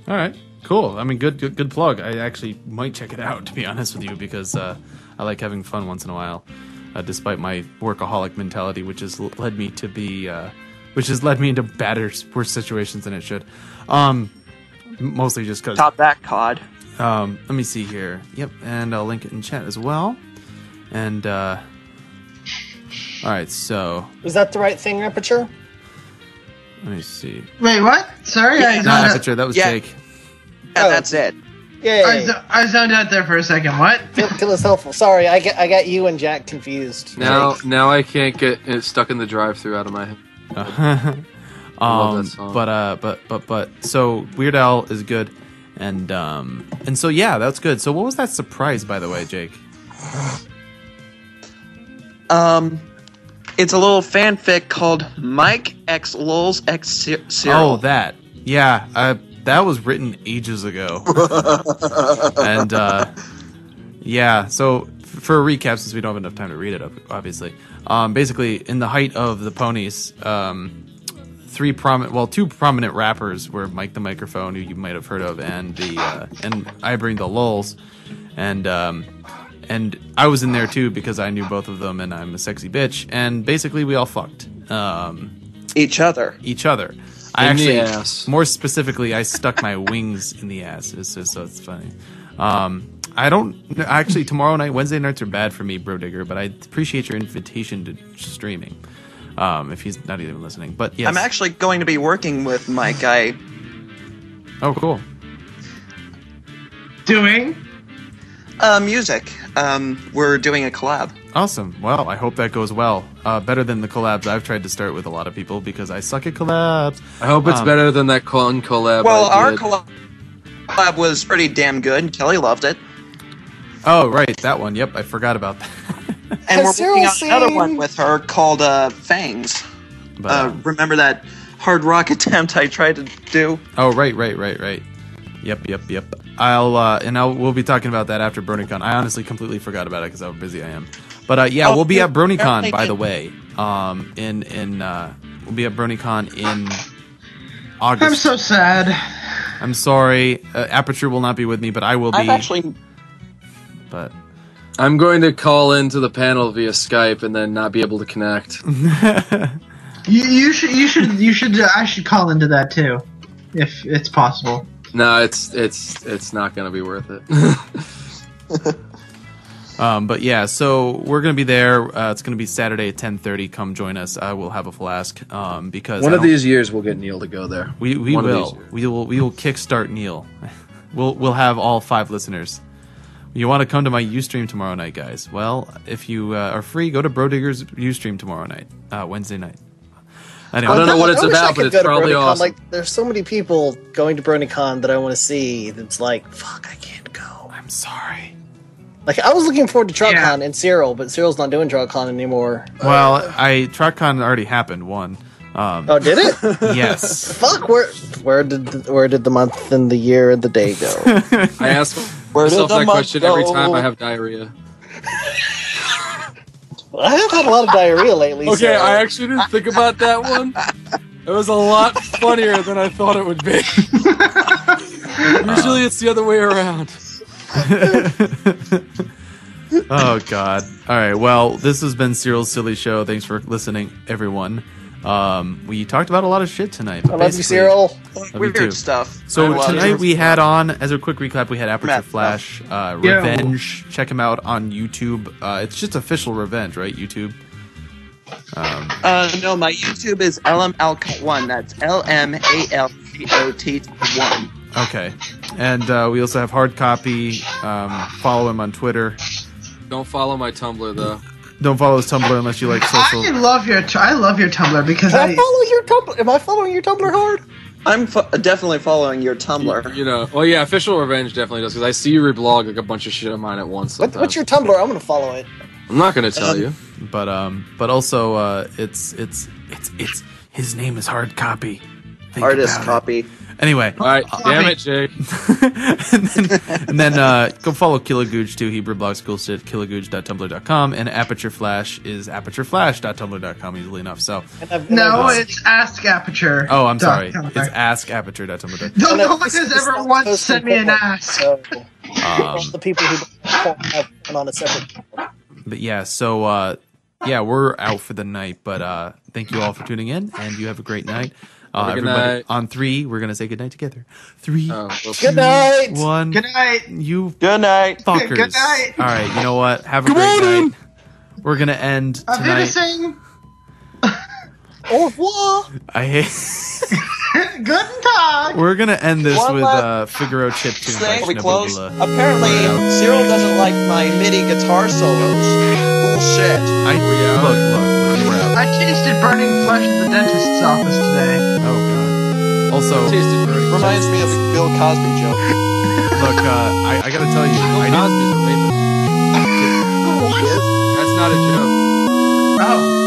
All right. Cool. I mean, good plug. I actually might check it out, to be honest with you, because I like having fun once in a while, despite my workaholic mentality, which has led me into worse situations than it should. Mostly just because. Top that, COD. Let me see here. Yep, and I'll link it in chat as well. And all right, so is that the right thing, Aperture? Let me see. Wait, what? Sorry, Aperture. That was Jake. Yeah, that's it. Yeah, I zoned out there for a second. What? Till it's helpful. Sorry, I got you and Jack confused. Now I can't get it stuck in the drive-through out of my head. Love that song. But so Weird Al is good, and so yeah, that's good. So what was that surprise, by the way, Jake? It's a little fanfic called Mike X Lulz X Cyril. Oh, that. Yeah, that was written ages ago. And, yeah, so for a recap, since we don't have enough time to read it, obviously, basically, in the height of the ponies, two prominent rappers were Mike the Microphone, who you might have heard of, and I Bring the Lulz, and I was in there too because I knew both of them, and I'm a sexy bitch, and basically we all fucked. Each other. I actually, more specifically, I stuck my wings in the ass. So it's funny. I don't actually. Tomorrow night, Wednesday nights are bad for me, Bro Digger. But I appreciate your invitation to streaming. If he's not even listening, but yes, I'm actually going to be working with Mike. Oh, cool. Doing? Music. We're doing a collab. Awesome. Well, I hope that goes well. Better than the collabs I've tried to start with a lot of people because I suck at collabs. I hope it's better than that collab. Well, I our did. collab was pretty damn good. Kelly loved it. Oh, right, that one. Yep, I forgot about that. And we're Cyril working on another seen- one with her called Fangs. But, Remember that hard rock attempt I tried to do? oh, right. Yep. We'll be talking about that after BronyCon. I honestly completely forgot about it because how busy I am. But yeah, we'll be at BronyCon, by the way. We'll be at BronyCon in August. I'm so sad. I'm sorry. Aperture will not be with me, but I will be. I've actually... But I'm going to call into the panel via Skype and then not be able to connect. You should. I should call into that too, if it's possible. No, it's not going to be worth it. but yeah, so we're gonna be there. It's gonna be Saturday at 10:30. Come join us. We'll have a flask. Because One of these years we'll get Neil to go there. we One of will. these years. We will kickstart Neil. We'll have all 5 listeners. You want to come to my Ustream tomorrow night, guys? Well, if you are free, go to Bro Digger's Ustream tomorrow night, Wednesday night. Anyway, I don't know what it's I wish I about, could but it's go to probably BronyCon. awesome. Like, there's so many people going to BronyCon that I want to see. That's like, fuck, I can't go. I'm sorry. Like, I was looking forward to TrotCon Yeah. and Cyril, but Cyril's not doing TrotCon anymore. Well, TrotCon already happened. One. Oh, did it? Yes. Fuck, where did the month and the year and the day go? I ask Where did myself the that month question every go? time I have diarrhea. I have had a lot of diarrhea lately. Okay, so. I actually didn't think about that one. It was a lot funnier than I thought it would be. Usually it's the other way around. Oh God. All right. Well, this has been Cyril's Silly Show. Thanks for listening, everyone. We talked about a lot of shit tonight. I love you, Cyril. Me too. Weird stuff. So I love tonight it. we had on, as a quick recap, we had Aperture Matt, Flash, Revenge. Check him out on YouTube. It's just official Revenge, right? YouTube. No, my YouTube is LMALCOT1. That's LMALCOT1. Okay. And we also have Hard Copy. Follow him on Twitter. Don't follow my Tumblr though. Don't follow his Tumblr unless you like social. I love your Tumblr because Can I follow your Tumblr? Am I following your Tumblr hard? I'm definitely following your Tumblr. You know, well, yeah, Official Revenge definitely does, because I see you reblog like a bunch of shit of mine at once. What's your Tumblr? I'm gonna follow it. I'm not going to tell you. But also it's his name is Hard Copy. Think Artist about it. copy. Anyway. All right, damn it, Jake. and then go follow Kilogooge too. He blogs cool shit, kilogooge.tumblr.com, and Aperture Flash is apertureflash.tumblr.com easily enough. So No, it's Ask Aperture. oh, I'm sorry. .com. It's askaperture.tumblr.com. No one has ever once sent me an ask. So, the people who don't have one on a separate. But yeah, so yeah, we're out for the night. But thank you all for tuning in, and you have a great night. Have a good Everybody, night. on 3, we're gonna say good night together. 3, Oh, well, Good night. 1. Good night. You Good night. fuckers. Good night. All right, you know what? Have a great night. We're gonna end Auf tonight. Wiedersehen. Au revoir. I hate. Guten Tag. We're gonna end this One with last Figaro Chiptune by Thing we close. Schnabugula. Apparently, Cyril doesn't like my MIDI guitar solos. Bullshit. Look, we're out. I tasted burning flesh at the dentist's office today. Oh god. Also, tasted very Reminds me of a Bill Cosby joke. look, I gotta tell you, I didn't. Cosby's a rapist. That's not a joke. Oh.